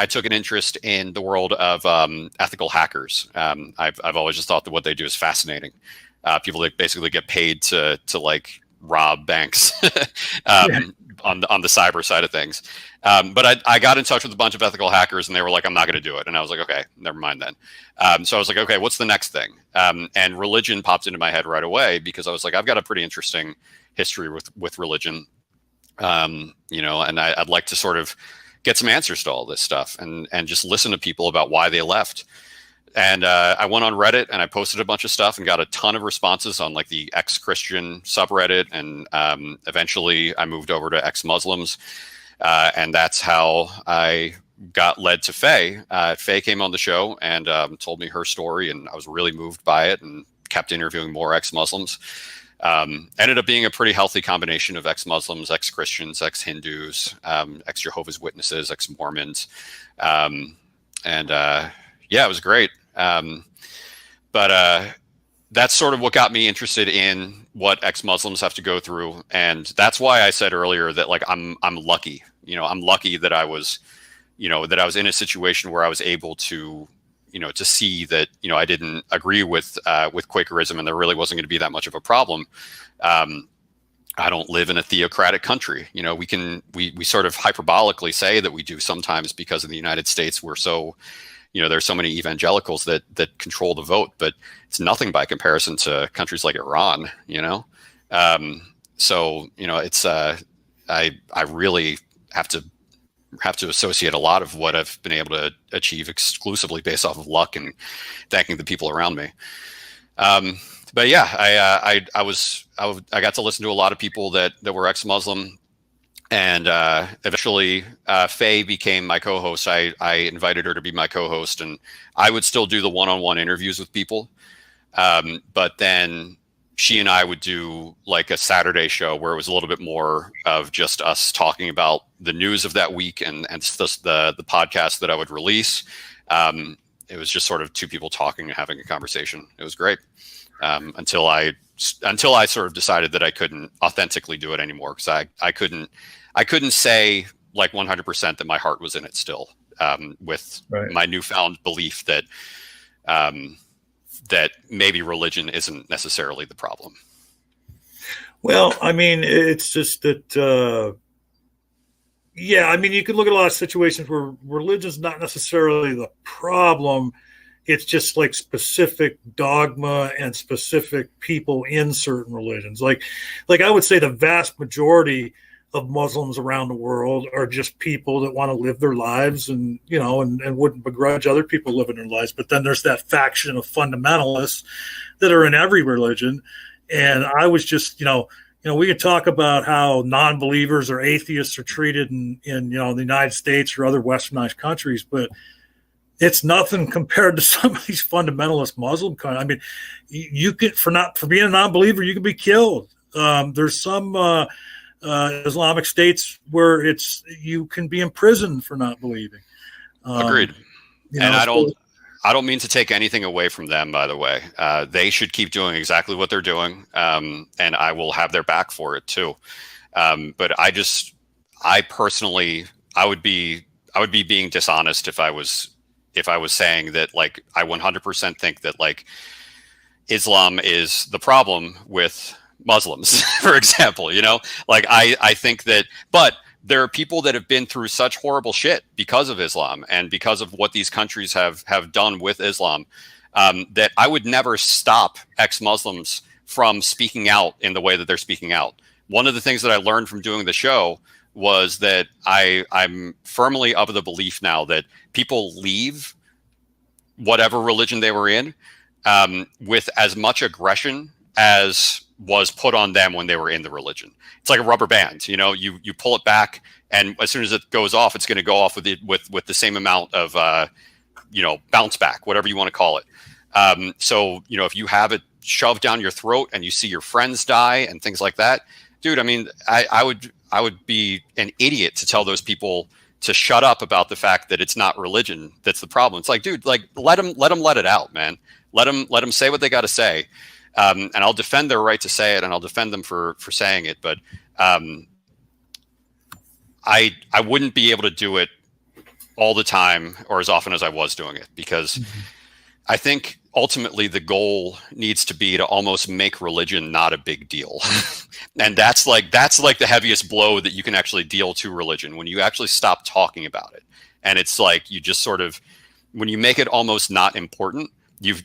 took an interest in the world of, ethical hackers. I've always just thought that what they do is fascinating. People that basically get paid to like rob banks, on the cyber side of things. But I got in touch with a bunch of ethical hackers, and they were like, I'm not going to do it. And I was like, okay, never mind then. So I was like, okay, what's the next thing? And religion popped into my head right away, because I was like, I've got a pretty interesting history with religion. And I'd like to sort of get some answers to all this stuff and just listen to people about why they left. And I went on Reddit, and I posted a bunch of stuff and got a ton of responses on like the ex-Christian subreddit. And eventually I moved over to ex-Muslims. And that's how I got led to Faye. Faye came on the show and told me her story, and I was really moved by it and kept interviewing more ex-Muslims. Ended up being a pretty healthy combination of ex-Muslims, ex-Christians, ex-Hindus, ex-Jehovah's Witnesses, ex-Mormons. Yeah, it was great. But that's sort of what got me interested in what ex-Muslims have to go through. And that's why I said earlier that like, I'm lucky, I'm lucky that I was in a situation where I was able to, to see that, I didn't agree with Quakerism, and there really wasn't going to be that much of a problem. I don't live in a theocratic country. We sort of hyperbolically say that we do sometimes, because in the United States, we're so, there's so many evangelicals that control the vote, but it's nothing by comparison to countries like Iran, So, it's, I really have to associate a lot of what I've been able to achieve exclusively based off of luck and thanking the people around me. But yeah, I got to listen to a lot of people that were ex-Muslim. And eventually, Faye became my co-host. I invited her to be my co-host, and I would still do the one-on-one interviews with people. But then she and I would do like a Saturday show where it was a little bit more of just us talking about the news of that week and the podcast that I would release. It was just sort of two people talking and having a conversation. It was great until I sort of decided that I couldn't authentically do it anymore, because I couldn't say like 100% that my heart was in it still, with my newfound belief that that maybe religion isn't necessarily the problem. Well, I mean, it's just that, you can look at a lot of situations where religion's not necessarily the problem. It's just like specific dogma and specific people in certain religions. Like I would say the vast majority of Muslims around the world are just people that want to live their lives and wouldn't begrudge other people living their lives. But then there's that faction of fundamentalists that are in every religion. And I was just, we could talk about how non-believers or atheists are treated in the United States or other westernized countries, but it's nothing compared to some of these fundamentalist Muslim countries. I mean, you could, for being a non-believer, you can be killed. There's some Islamic states where you can be imprisoned for not believing. Agreed. And I don't mean to take anything away from them, by the way. They should keep doing exactly what they're doing, and I will have their back for it too. But I personally, I would be being dishonest if I was saying that like I 100% think that like Islam is the problem with Muslims, for example. Like I think that, but there are people that have been through such horrible shit because of Islam and because of what these countries have done with Islam, that I would never stop ex-Muslims from speaking out in the way that they're speaking out. One of the things that I learned from doing the show was that I'm firmly of the belief now that people leave whatever religion they were in with as much aggression as was put on them when they were in the religion. It's like a rubber band, you know, you pull it back, and as soon as it goes off, it's going to go off with the same amount of, bounce back, whatever you want to call it. So, you know, if you have it shoved down your throat and you see your friends die and things like that, dude, I mean, I would be an idiot to tell those people to shut up about the fact that it's not religion that's the problem. It's like, dude, like let them let it out, man. Let them say what they got to say. And I'll defend their right to say it, and I'll defend them for saying it. But I wouldn't be able to do it all the time or as often as I was doing it, because I think ultimately the goal needs to be to almost make religion not a big deal. And that's like the heaviest blow that you can actually deal to religion, when you actually stop talking about it. And it's like, you just sort of, when you make it almost not important, you've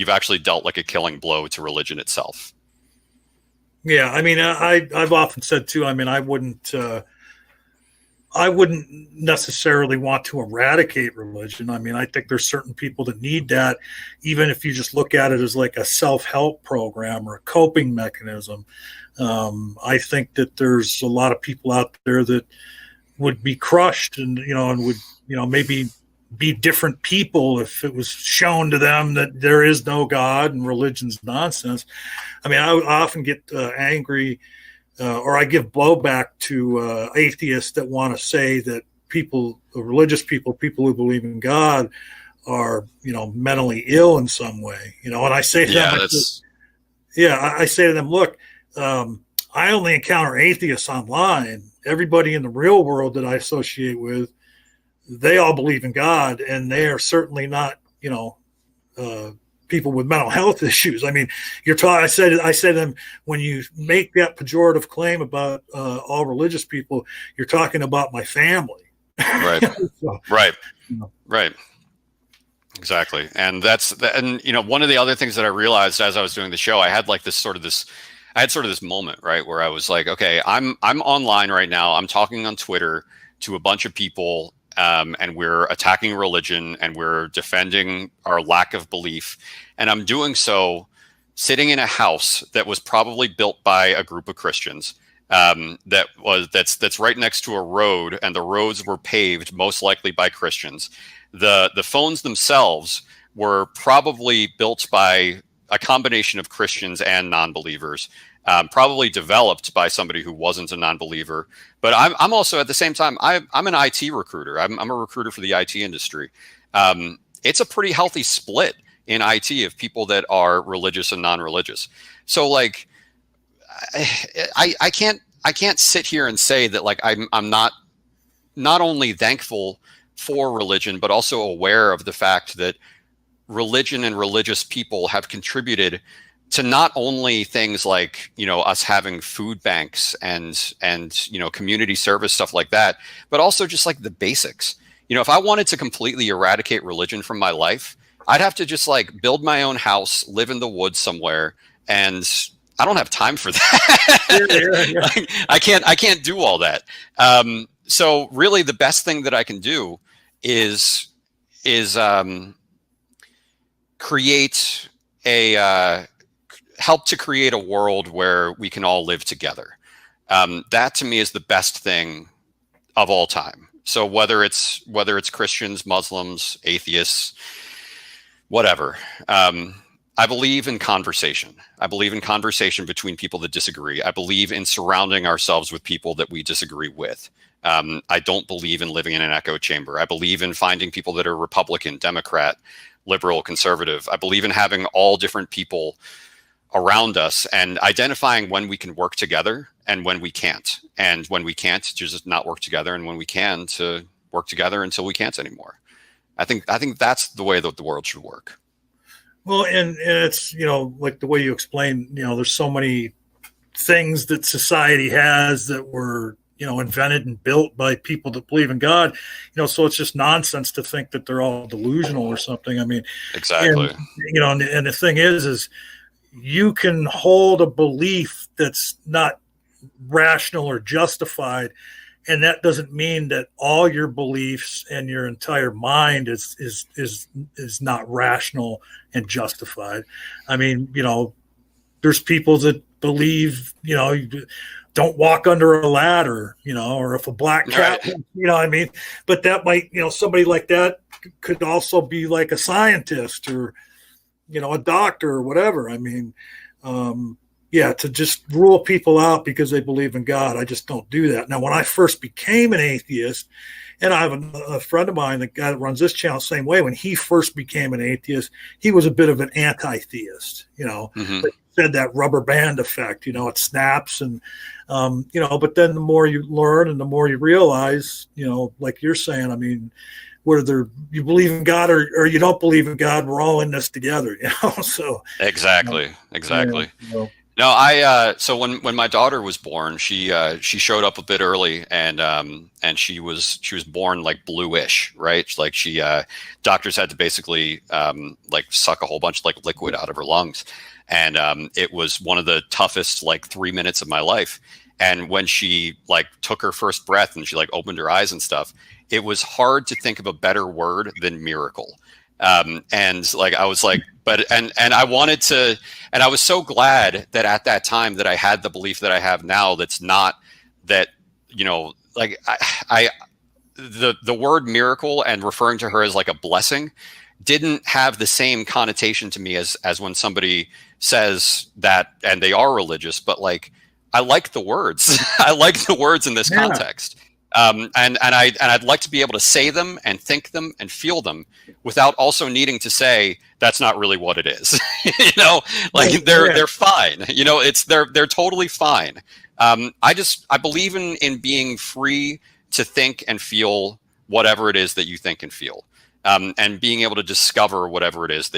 actually dealt like a killing blow to religion itself. Yeah, I mean, I've often said too, I mean, I wouldn't necessarily want to eradicate religion. I mean, I think there's certain people that need that, even if you just look at it as like a self-help program or a coping mechanism. I think that there's a lot of people out there that would be crushed and would, maybe be different people if it was shown to them that there is no God and religion's nonsense. I mean, I often get angry or I give blowback to atheists that want to say that religious people who believe in God are, mentally ill in some way, and I say to them, I say to them, look, I only encounter atheists online. Everybody in the real world that I associate with, they all believe in God, and they are certainly not, people with mental health issues. I mean, I said to them, when you make that pejorative claim about all religious people, you're talking about my family. Right. So, right. Right. Exactly. And one of the other things that I realized as I was doing the show, I had this moment, right, where I was like, okay, I'm online right now. I'm talking on Twitter to a bunch of people, and we're attacking religion and we're defending our lack of belief. And I'm doing so sitting in a house that was probably built by a group of Christians, that's right next to a road, and the roads were paved most likely by Christians. The phones themselves were probably built by a combination of Christians and non-believers, probably developed by somebody who wasn't a non-believer. But I'm also, at the same time, I'm an IT recruiter. I'm a recruiter for the IT industry. It's a pretty healthy split in IT of people that are religious and non-religious. So like, I can't sit here and say that like I'm not only thankful for religion, but also aware of the fact that religion and religious people have contributed to not only things like, us having food banks and community service, stuff like that, but also just like the basics. If I wanted to completely eradicate religion from my life, I'd have to just like build my own house, live in the woods somewhere, and I don't have time for that. Yeah. I can't do all that. So really the best thing that I can do is create help to create a world where we can all live together. That to me is the best thing of all time. So whether it's Christians, Muslims, atheists, whatever, I believe in conversation. I believe in conversation between people that disagree. I believe in surrounding ourselves with people that we disagree with. I don't believe in living in an echo chamber. I believe in finding people that are Republican, Democrat, liberal, conservative. I believe in having all different people around us and identifying when we can work together and when we can't. And when we can't, to just not work together, and when we can, to work together until we can't anymore. I think that's the way that the world should work. Well, and it's, like the way you explain, there's so many things that society has that were, invented and built by people that believe in God, so it's just nonsense to think that they're all delusional or something. I mean, exactly. And the thing is you can hold a belief that's not rational or justified. And that doesn't mean that all your beliefs and your entire mind is not rational and justified. I mean, there's people that believe, don't walk under a ladder, or if a black cat, Right. you know what I mean? But that might, somebody like that could also be like a scientist or, a doctor or whatever. I mean, to just rule people out because they believe in God, I just don't do that. Now, when I first became an atheist, and I have a friend of mine, the guy that runs this channel, same way. When he first became an atheist, he was a bit of an anti-theist, Mm-hmm. But he said that rubber band effect, it snaps and, but then the more you learn and the more you realize, like you're saying, I mean, whether you believe in God or you don't believe in God, we're all in this together, so. Exactly. Yeah, No, so when my daughter was born, she showed up a bit early, and she was born like bluish, right? Like doctors had to basically like suck a whole bunch of like liquid out of her lungs, and it was one of the toughest like 3 minutes of my life. And when she like took her first breath and she like opened her eyes and stuff, it was hard to think of a better word than miracle. And like I was like, but and I wanted to, and I was so glad that at that time that I had the belief that I have now. That's not that, like the word miracle and referring to her as like a blessing didn't have the same connotation to me as when somebody says that and they are religious, but like I like the words. I like the words in this context. And I'd like to be able to say them and think them and feel them without also needing to say that's not really what it is. They're fine. They're totally fine. I believe in being free to think and feel whatever it is that you think and feel, and being able to discover whatever it is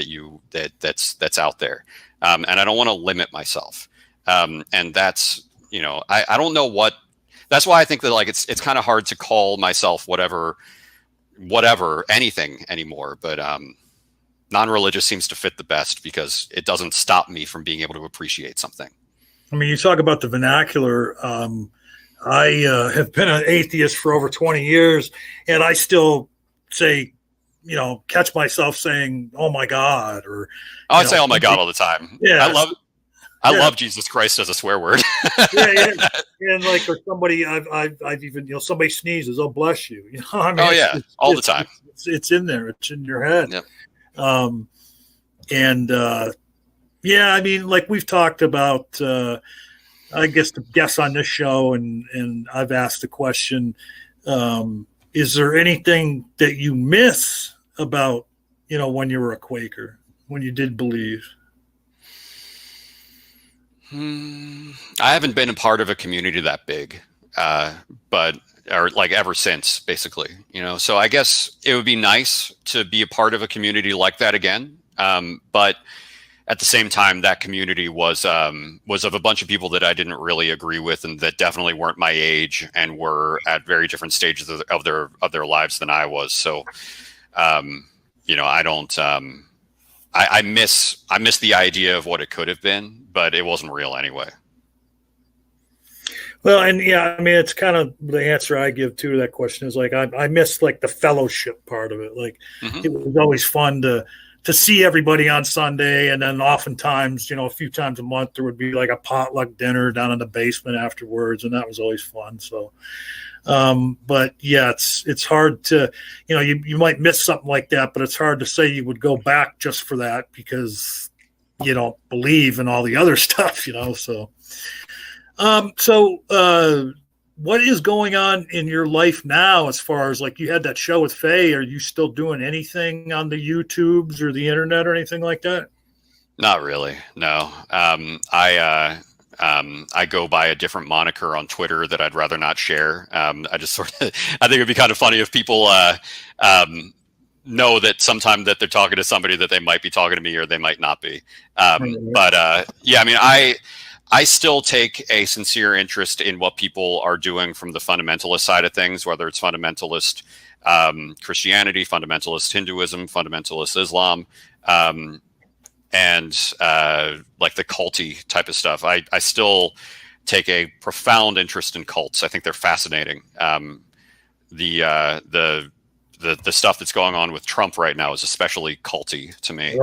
that's out there. And I don't want to limit myself. And that's, I don't know what. That's why I think that like it's kind of hard to call myself whatever anything anymore. But non-religious seems to fit the best because it doesn't stop me from being able to appreciate something. I mean, you talk about the vernacular. I have been an atheist for over 20 years, and I still say, catch myself saying, "Oh my God," or I say "Oh my God" all the time. Yeah, I love Jesus Christ as a swear word. And like, or somebody I've even, somebody sneezes, "Oh bless you," I mean, all the time. It's in there. It's in your head. Yep. I mean, like we've talked about, I guess the guests on this show, and I've asked the question, is there anything that you miss about, when you were a Quaker, when you did believe? I haven't been a part of a community that big, or like ever since, basically, so I guess it would be nice to be a part of a community like that again. But at the same time, that community was of a bunch of people that I didn't really agree with, and that definitely weren't my age and were at very different stages of their lives than I was. So, I don't, I miss the idea of what it could have been, but it wasn't real anyway. Well, and I mean, it's kind of the answer I give to that question is like, I miss like the fellowship part of it. Like, It was always fun to see everybody on Sunday. And then oftentimes, a few times a month, there would be like a potluck dinner down in the basement afterwards. And that was always fun. So, but yeah, it's hard to, you might miss something like that, but it's hard to say you would go back just for that because you don't believe in all the other stuff, so. What is going on in your life now as far as like you had that show with Faye? Are you still doing anything on the YouTubes or the internet or anything like that? Not really. No. I go by a different moniker on Twitter that I'd rather not share. I just I think it'd be kind of funny if people know that sometime that they're talking to somebody that they might be talking to me or they might not be. I mean, I still take a sincere interest in what people are doing from the fundamentalist side of things, whether it's fundamentalist Christianity, fundamentalist Hinduism, fundamentalist Islam, and like the culty type of stuff. I still take a profound interest in cults. I think they're fascinating. The stuff that's going on with Trump right now is especially culty to me.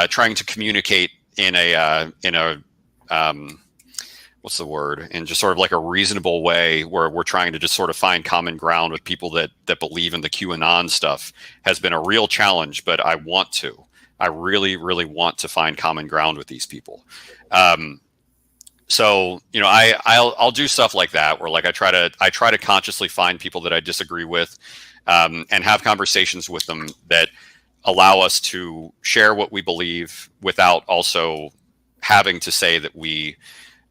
Trying to communicate in a what's the word? In just sort of like a reasonable way, where we're trying to just sort of find common ground with people that believe in the QAnon stuff has been a real challenge. But I really, really want to find common ground with these people. So, I'll do stuff like that, where like I try to consciously find people that I disagree with, and have conversations with them that allow us to share what we believe without also having to say that we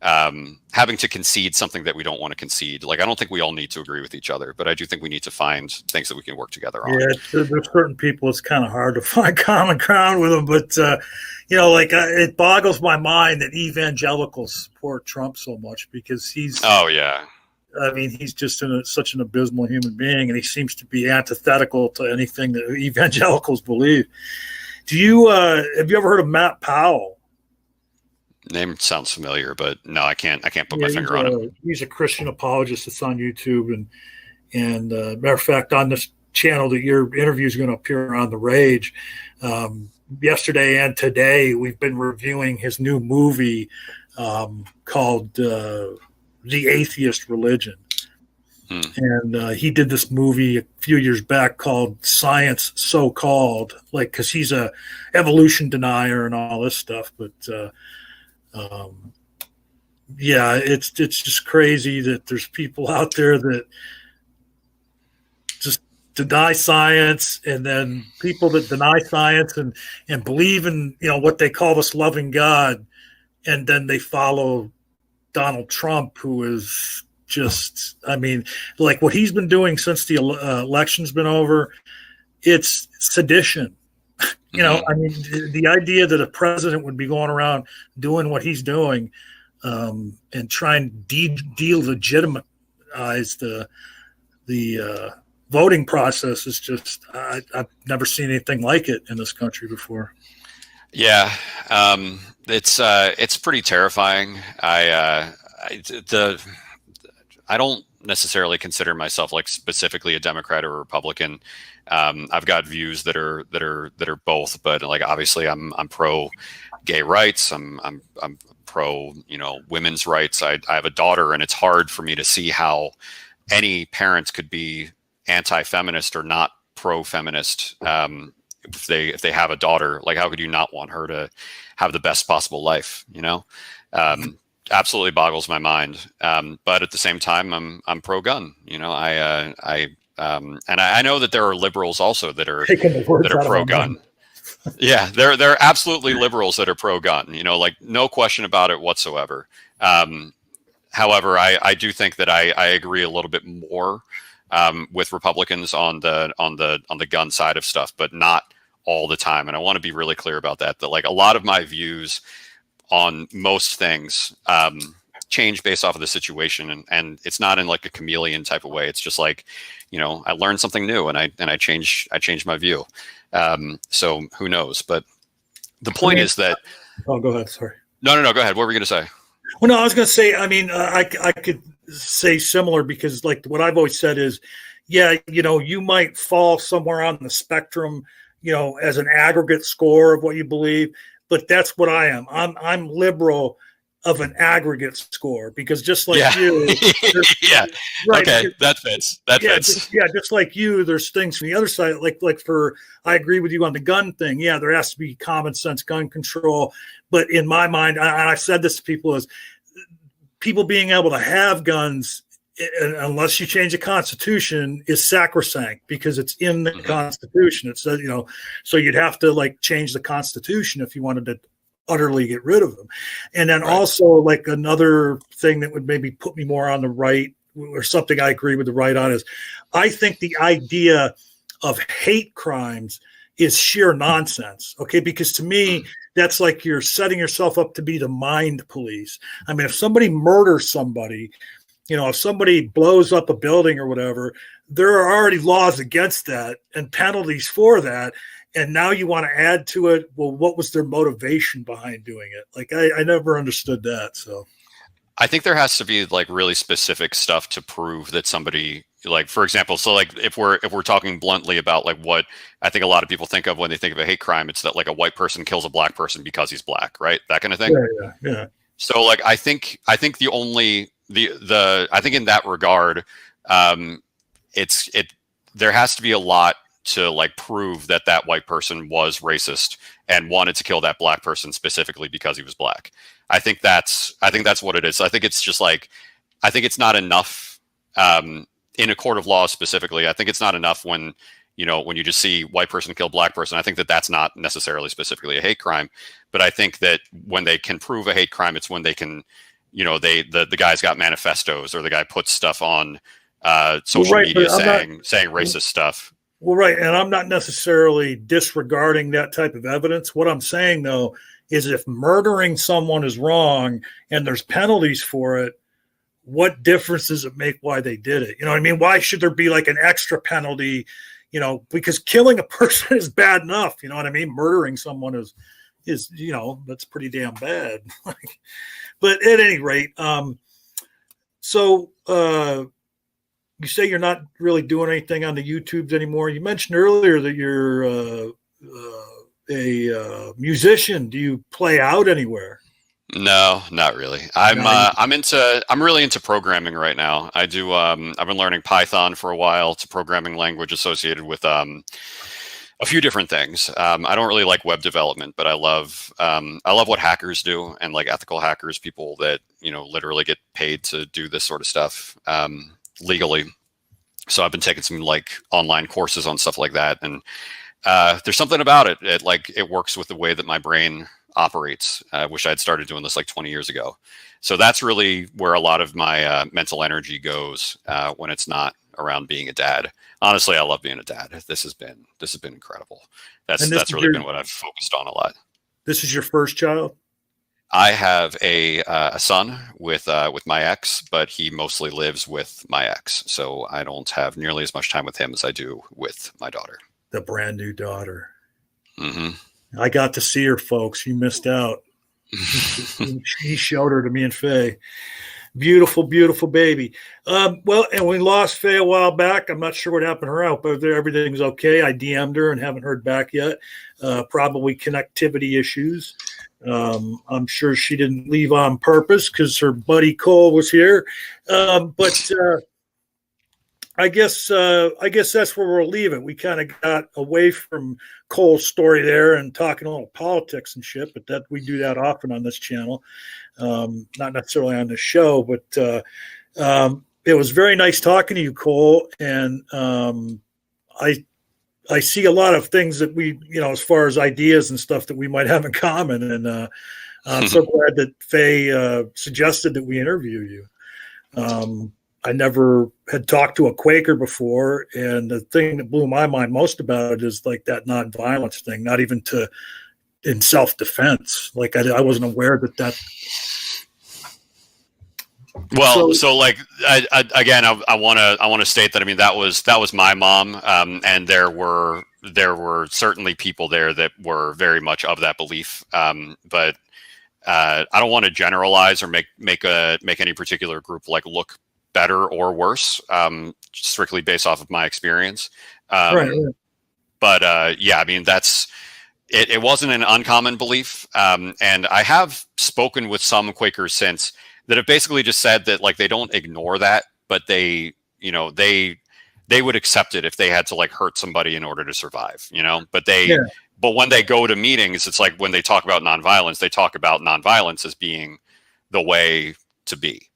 having to concede something that we don't want to concede. Like, I don't think we all need to agree with each other, but I do think we need to find things that we can work together on. Yeah, there's certain people it's kind of hard to find common ground with them, but it boggles my mind that evangelicals support Trump so much, because he's he's just such an abysmal human being, and he seems to be antithetical to anything that evangelicals believe. Have you ever heard of Matt Powell? Name sounds familiar, but no, I can't put my finger on it. He's a Christian apologist that's on YouTube, and matter of fact, on this channel that your interview is going to appear on, The Rage, yesterday and today we've been reviewing his new movie called The Atheist Religion. And he did this movie a few years back called Science So-Called, like, because he's a evolution denier and all this stuff, but it's just crazy that there's people out there that just deny science, and then people that deny science and believe in what they call this loving God, and then they follow Donald Trump, who is just, like what he's been doing since the election's been over, it's sedition. The idea that a president would be going around doing what he's doing, and trying to delegitimize the voting process is just, I've never seen anything like it in this country before. Yeah, it's pretty terrifying. I don't necessarily consider myself like specifically a Democrat or a Republican. I've got views that are both, but like obviously I'm pro gay rights. I'm pro women's rights. I have a daughter, and it's hard for me to see how any parent could be anti-feminist or not pro-feminist if they have a daughter. Like, how could you not want her to have the best possible life? Absolutely boggles my mind. But at the same time, I'm pro-gun. And I know that there are liberals also that are pro-gun. Yeah, they're absolutely liberals that are pro-gun. Like, no question about it whatsoever. However, I do think that I agree a little bit more with Republicans on the gun side of stuff, but not all the time. And I want to be really clear about that. That like a lot of my views on most things change based off of the situation, and it's not in like a chameleon type of way. It's just like, I learned something new, and I change my view. So who knows? But the point is that. Oh, go ahead. Sorry. No. Go ahead. What were you going to say? Well, no, I was going to say. I could say similar, because like what I've always said is, you might fall somewhere on the spectrum, as an aggregate score of what you believe. But that's what I am. I'm liberal of an aggregate score, because just like you, yeah, right, okay, that fits. Just like you, there's things from the other side. I agree with you on the gun thing. Yeah, there has to be common sense gun control. But in my mind, and I've said this to people, is people being able to have guns, unless you change the Constitution, is sacrosanct, because it's in the Constitution. It says, so you'd have to like change the Constitution if you wanted to utterly get rid of them. And then also like another thing that would maybe put me more on the right, or something I agree with the right on, is I think the idea of hate crimes is sheer nonsense. Okay. Because to me, that's like you're setting yourself up to be the mind police. If somebody murders somebody, if somebody blows up a building or whatever, there are already laws against that and penalties for that. and now you want to add to it. Well, what was their motivation behind doing it? Like, I never understood that. So I think there has to be like really specific stuff to prove that somebody, like, for example, so like if we're talking bluntly about like what I think a lot of people think of when they think of a hate crime, it's that like a white person kills a black person because he's black, right? That kind of thing. Yeah. So like I think I think in that regard, there has to be a lot to like prove that that white person was racist and wanted to kill that black person specifically because he was black. I think that's what it is. I think it's just like, I think it's not enough in a court of law specifically. I think it's not enough when you just see white person kill black person. I think that that's not necessarily specifically a hate crime, but I think that when they can prove a hate crime, it's when they can, the guy's got manifestos, or the guy puts stuff on social media saying racist stuff. Well, right. And I'm not necessarily disregarding that type of evidence. What I'm saying, though, is if murdering someone is wrong and there's penalties for it, what difference does it make why they did it? You know what I mean? Why should there be like an extra penalty? Because killing a person is bad enough. You know what I mean? Murdering someone is that's pretty damn bad. But at any rate, you say you're not really doing anything on the YouTubes anymore. You mentioned earlier that you're a musician. Do you play out anywhere? No, not really. I'm really into programming right now. I do. I've been learning Python for a while. It's a programming language associated with a few different things. I don't really like web development, but I love what hackers do, and like ethical hackers, people that literally get paid to do this sort of stuff legally. So I've been taking some like online courses on stuff like that, and there's something about it. It works with the way that my brain operates. I wish I had started doing this like 20 years ago. So that's really where a lot of my mental energy goes when it's not around being a dad. Honestly, I love being a dad. This has been incredible. That's really been what I've focused on a lot. This is your first child? I have a son with my ex, but he mostly lives with my ex, so I don't have nearly as much time with him as I do with my daughter. The brand new daughter. Mm-hmm. I got to see her, folks. You missed out. He showed her to me and Faye. Beautiful, beautiful baby. Well, and we lost Faye a while back. I'm not sure what happened to her. I hope everything's okay. I DM'd her and haven't heard back yet. Probably connectivity issues. I'm sure she didn't leave on purpose because her buddy Coel was here. But I guess that's where we'll leave it. We kind of got away from Cole's story there and talking a little politics and shit, but that we do that often on this channel. Not necessarily on the show, but it was very nice talking to you, Coel. And I see a lot of things that we, as far as ideas and stuff that we might have in common. And I'm so glad that Faye suggested that we interview you. I never had talked to a Quaker before. And the thing that blew my mind most about it is like that nonviolence thing, not even in self-defense. Like I wasn't aware that. Well, so like I want to state that, I mean, that was my mom, and there were certainly people there that were very much of that belief, but I don't want to generalize or make any particular group like look better or worse, strictly based off of my experience. Right. But yeah, I mean, it wasn't an uncommon belief, and I have spoken with some Quakers since that have basically just said that like they don't ignore that, but they would accept it if they had to like hurt somebody in order to survive, but when they go to meetings, it's like when they talk about nonviolence, they talk about nonviolence as being the way to be.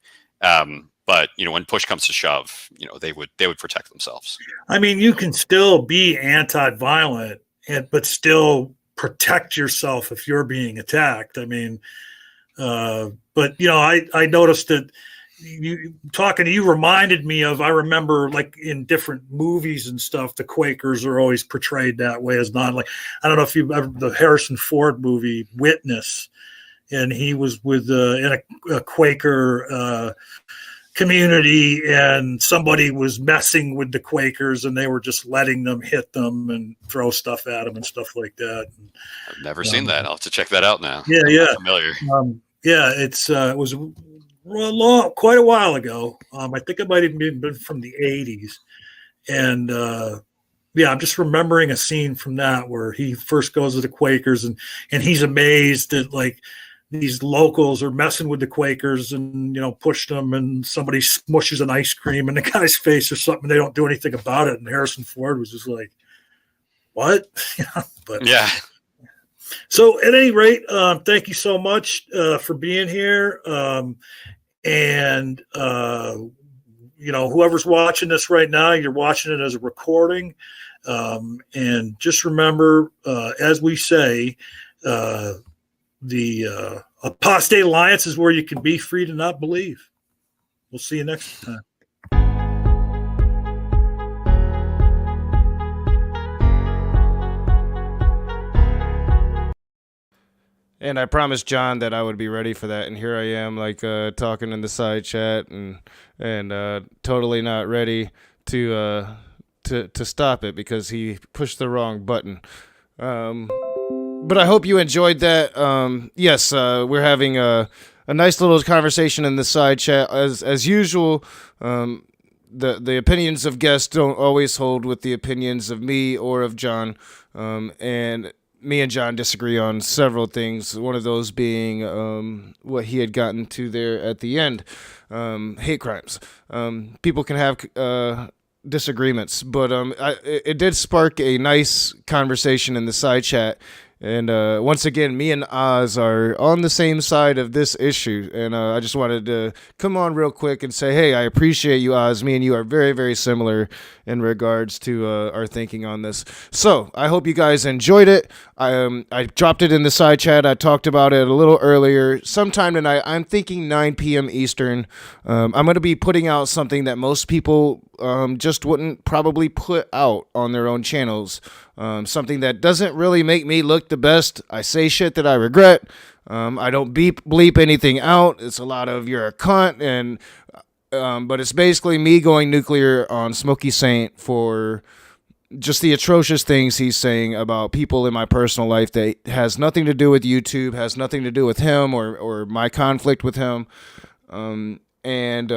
But when push comes to shove, they would protect themselves. I mean, you can still be anti-violent but still protect yourself if you're being attacked. I mean, but I noticed that talking to you reminded me of, I remember like in different movies and stuff, the Quakers are always portrayed that way as not like, I don't know if you've ever, the Harrison Ford movie Witness, and he was with in a Quaker community, and somebody was messing with the Quakers, and they were just letting them hit them and throw stuff at them and stuff like that. I've never seen that. I'll have to check that out now. Yeah, I'm yeah, not familiar. it was quite a while ago. I think it might have been from the 80s, and I'm just remembering a scene from that where he first goes to the Quakers, and he's amazed that like these locals are messing with the Quakers and pushed them, and somebody smushes an ice cream in the guy's face or something. They don't do anything about it, and Harrison Ford was just like, "What?" But yeah. So at any rate, thank you so much for being here, and whoever's watching this right now, you're watching it as a recording. And just remember, as we say, the Apostate Alliance is where you can be free to not believe. We'll see you next time. And I promised John that I would be ready for that, and here I am, like talking in the side chat, and totally not ready to stop it because he pushed the wrong button. But I hope you enjoyed that. Yes, we're having a nice little conversation in the side chat as usual. The opinions of guests don't always hold with the opinions of me or of John, and me and John disagree on several things. One of those being what he had gotten to there at the end, hate crimes. People can have disagreements, but it did spark a nice conversation in the side chat. And once again, me and Oz are on the same side of this issue. And I just wanted to come on real quick and say, hey, I appreciate you, Oz. Me and you are very, very similar in regards to our thinking on this. So I hope you guys enjoyed it. I dropped it in the side chat. I talked about it a little earlier. Sometime tonight, I'm thinking 9 p.m. Eastern. I'm going to be putting out something that most people just wouldn't probably put out on their own channels. Something that doesn't really make me look the best. I say shit that I regret. I don't bleep anything out. It's a lot of you're a cunt, and but it's basically me going nuclear on Smokey Saint for just the atrocious things he's saying about people in my personal life that has nothing to do with YouTube, has nothing to do with him or my conflict with him. And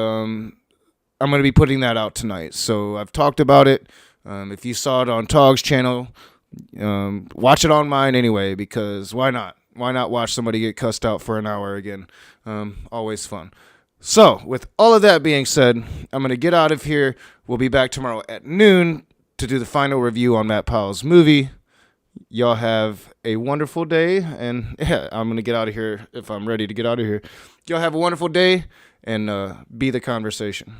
I'm going to be putting that out tonight. So I've talked about it. If you saw it on Togg's channel, watch it on mine anyway, because why not? Why not watch somebody get cussed out for an hour again? Always fun. So with all of that being said, I'm going to get out of here. We'll be back tomorrow at noon to do the final review on Matt Powell's movie. Y'all have a wonderful day. And yeah, I'm going to get out of here if I'm ready to get out of here. Y'all have a wonderful day and be the conversation.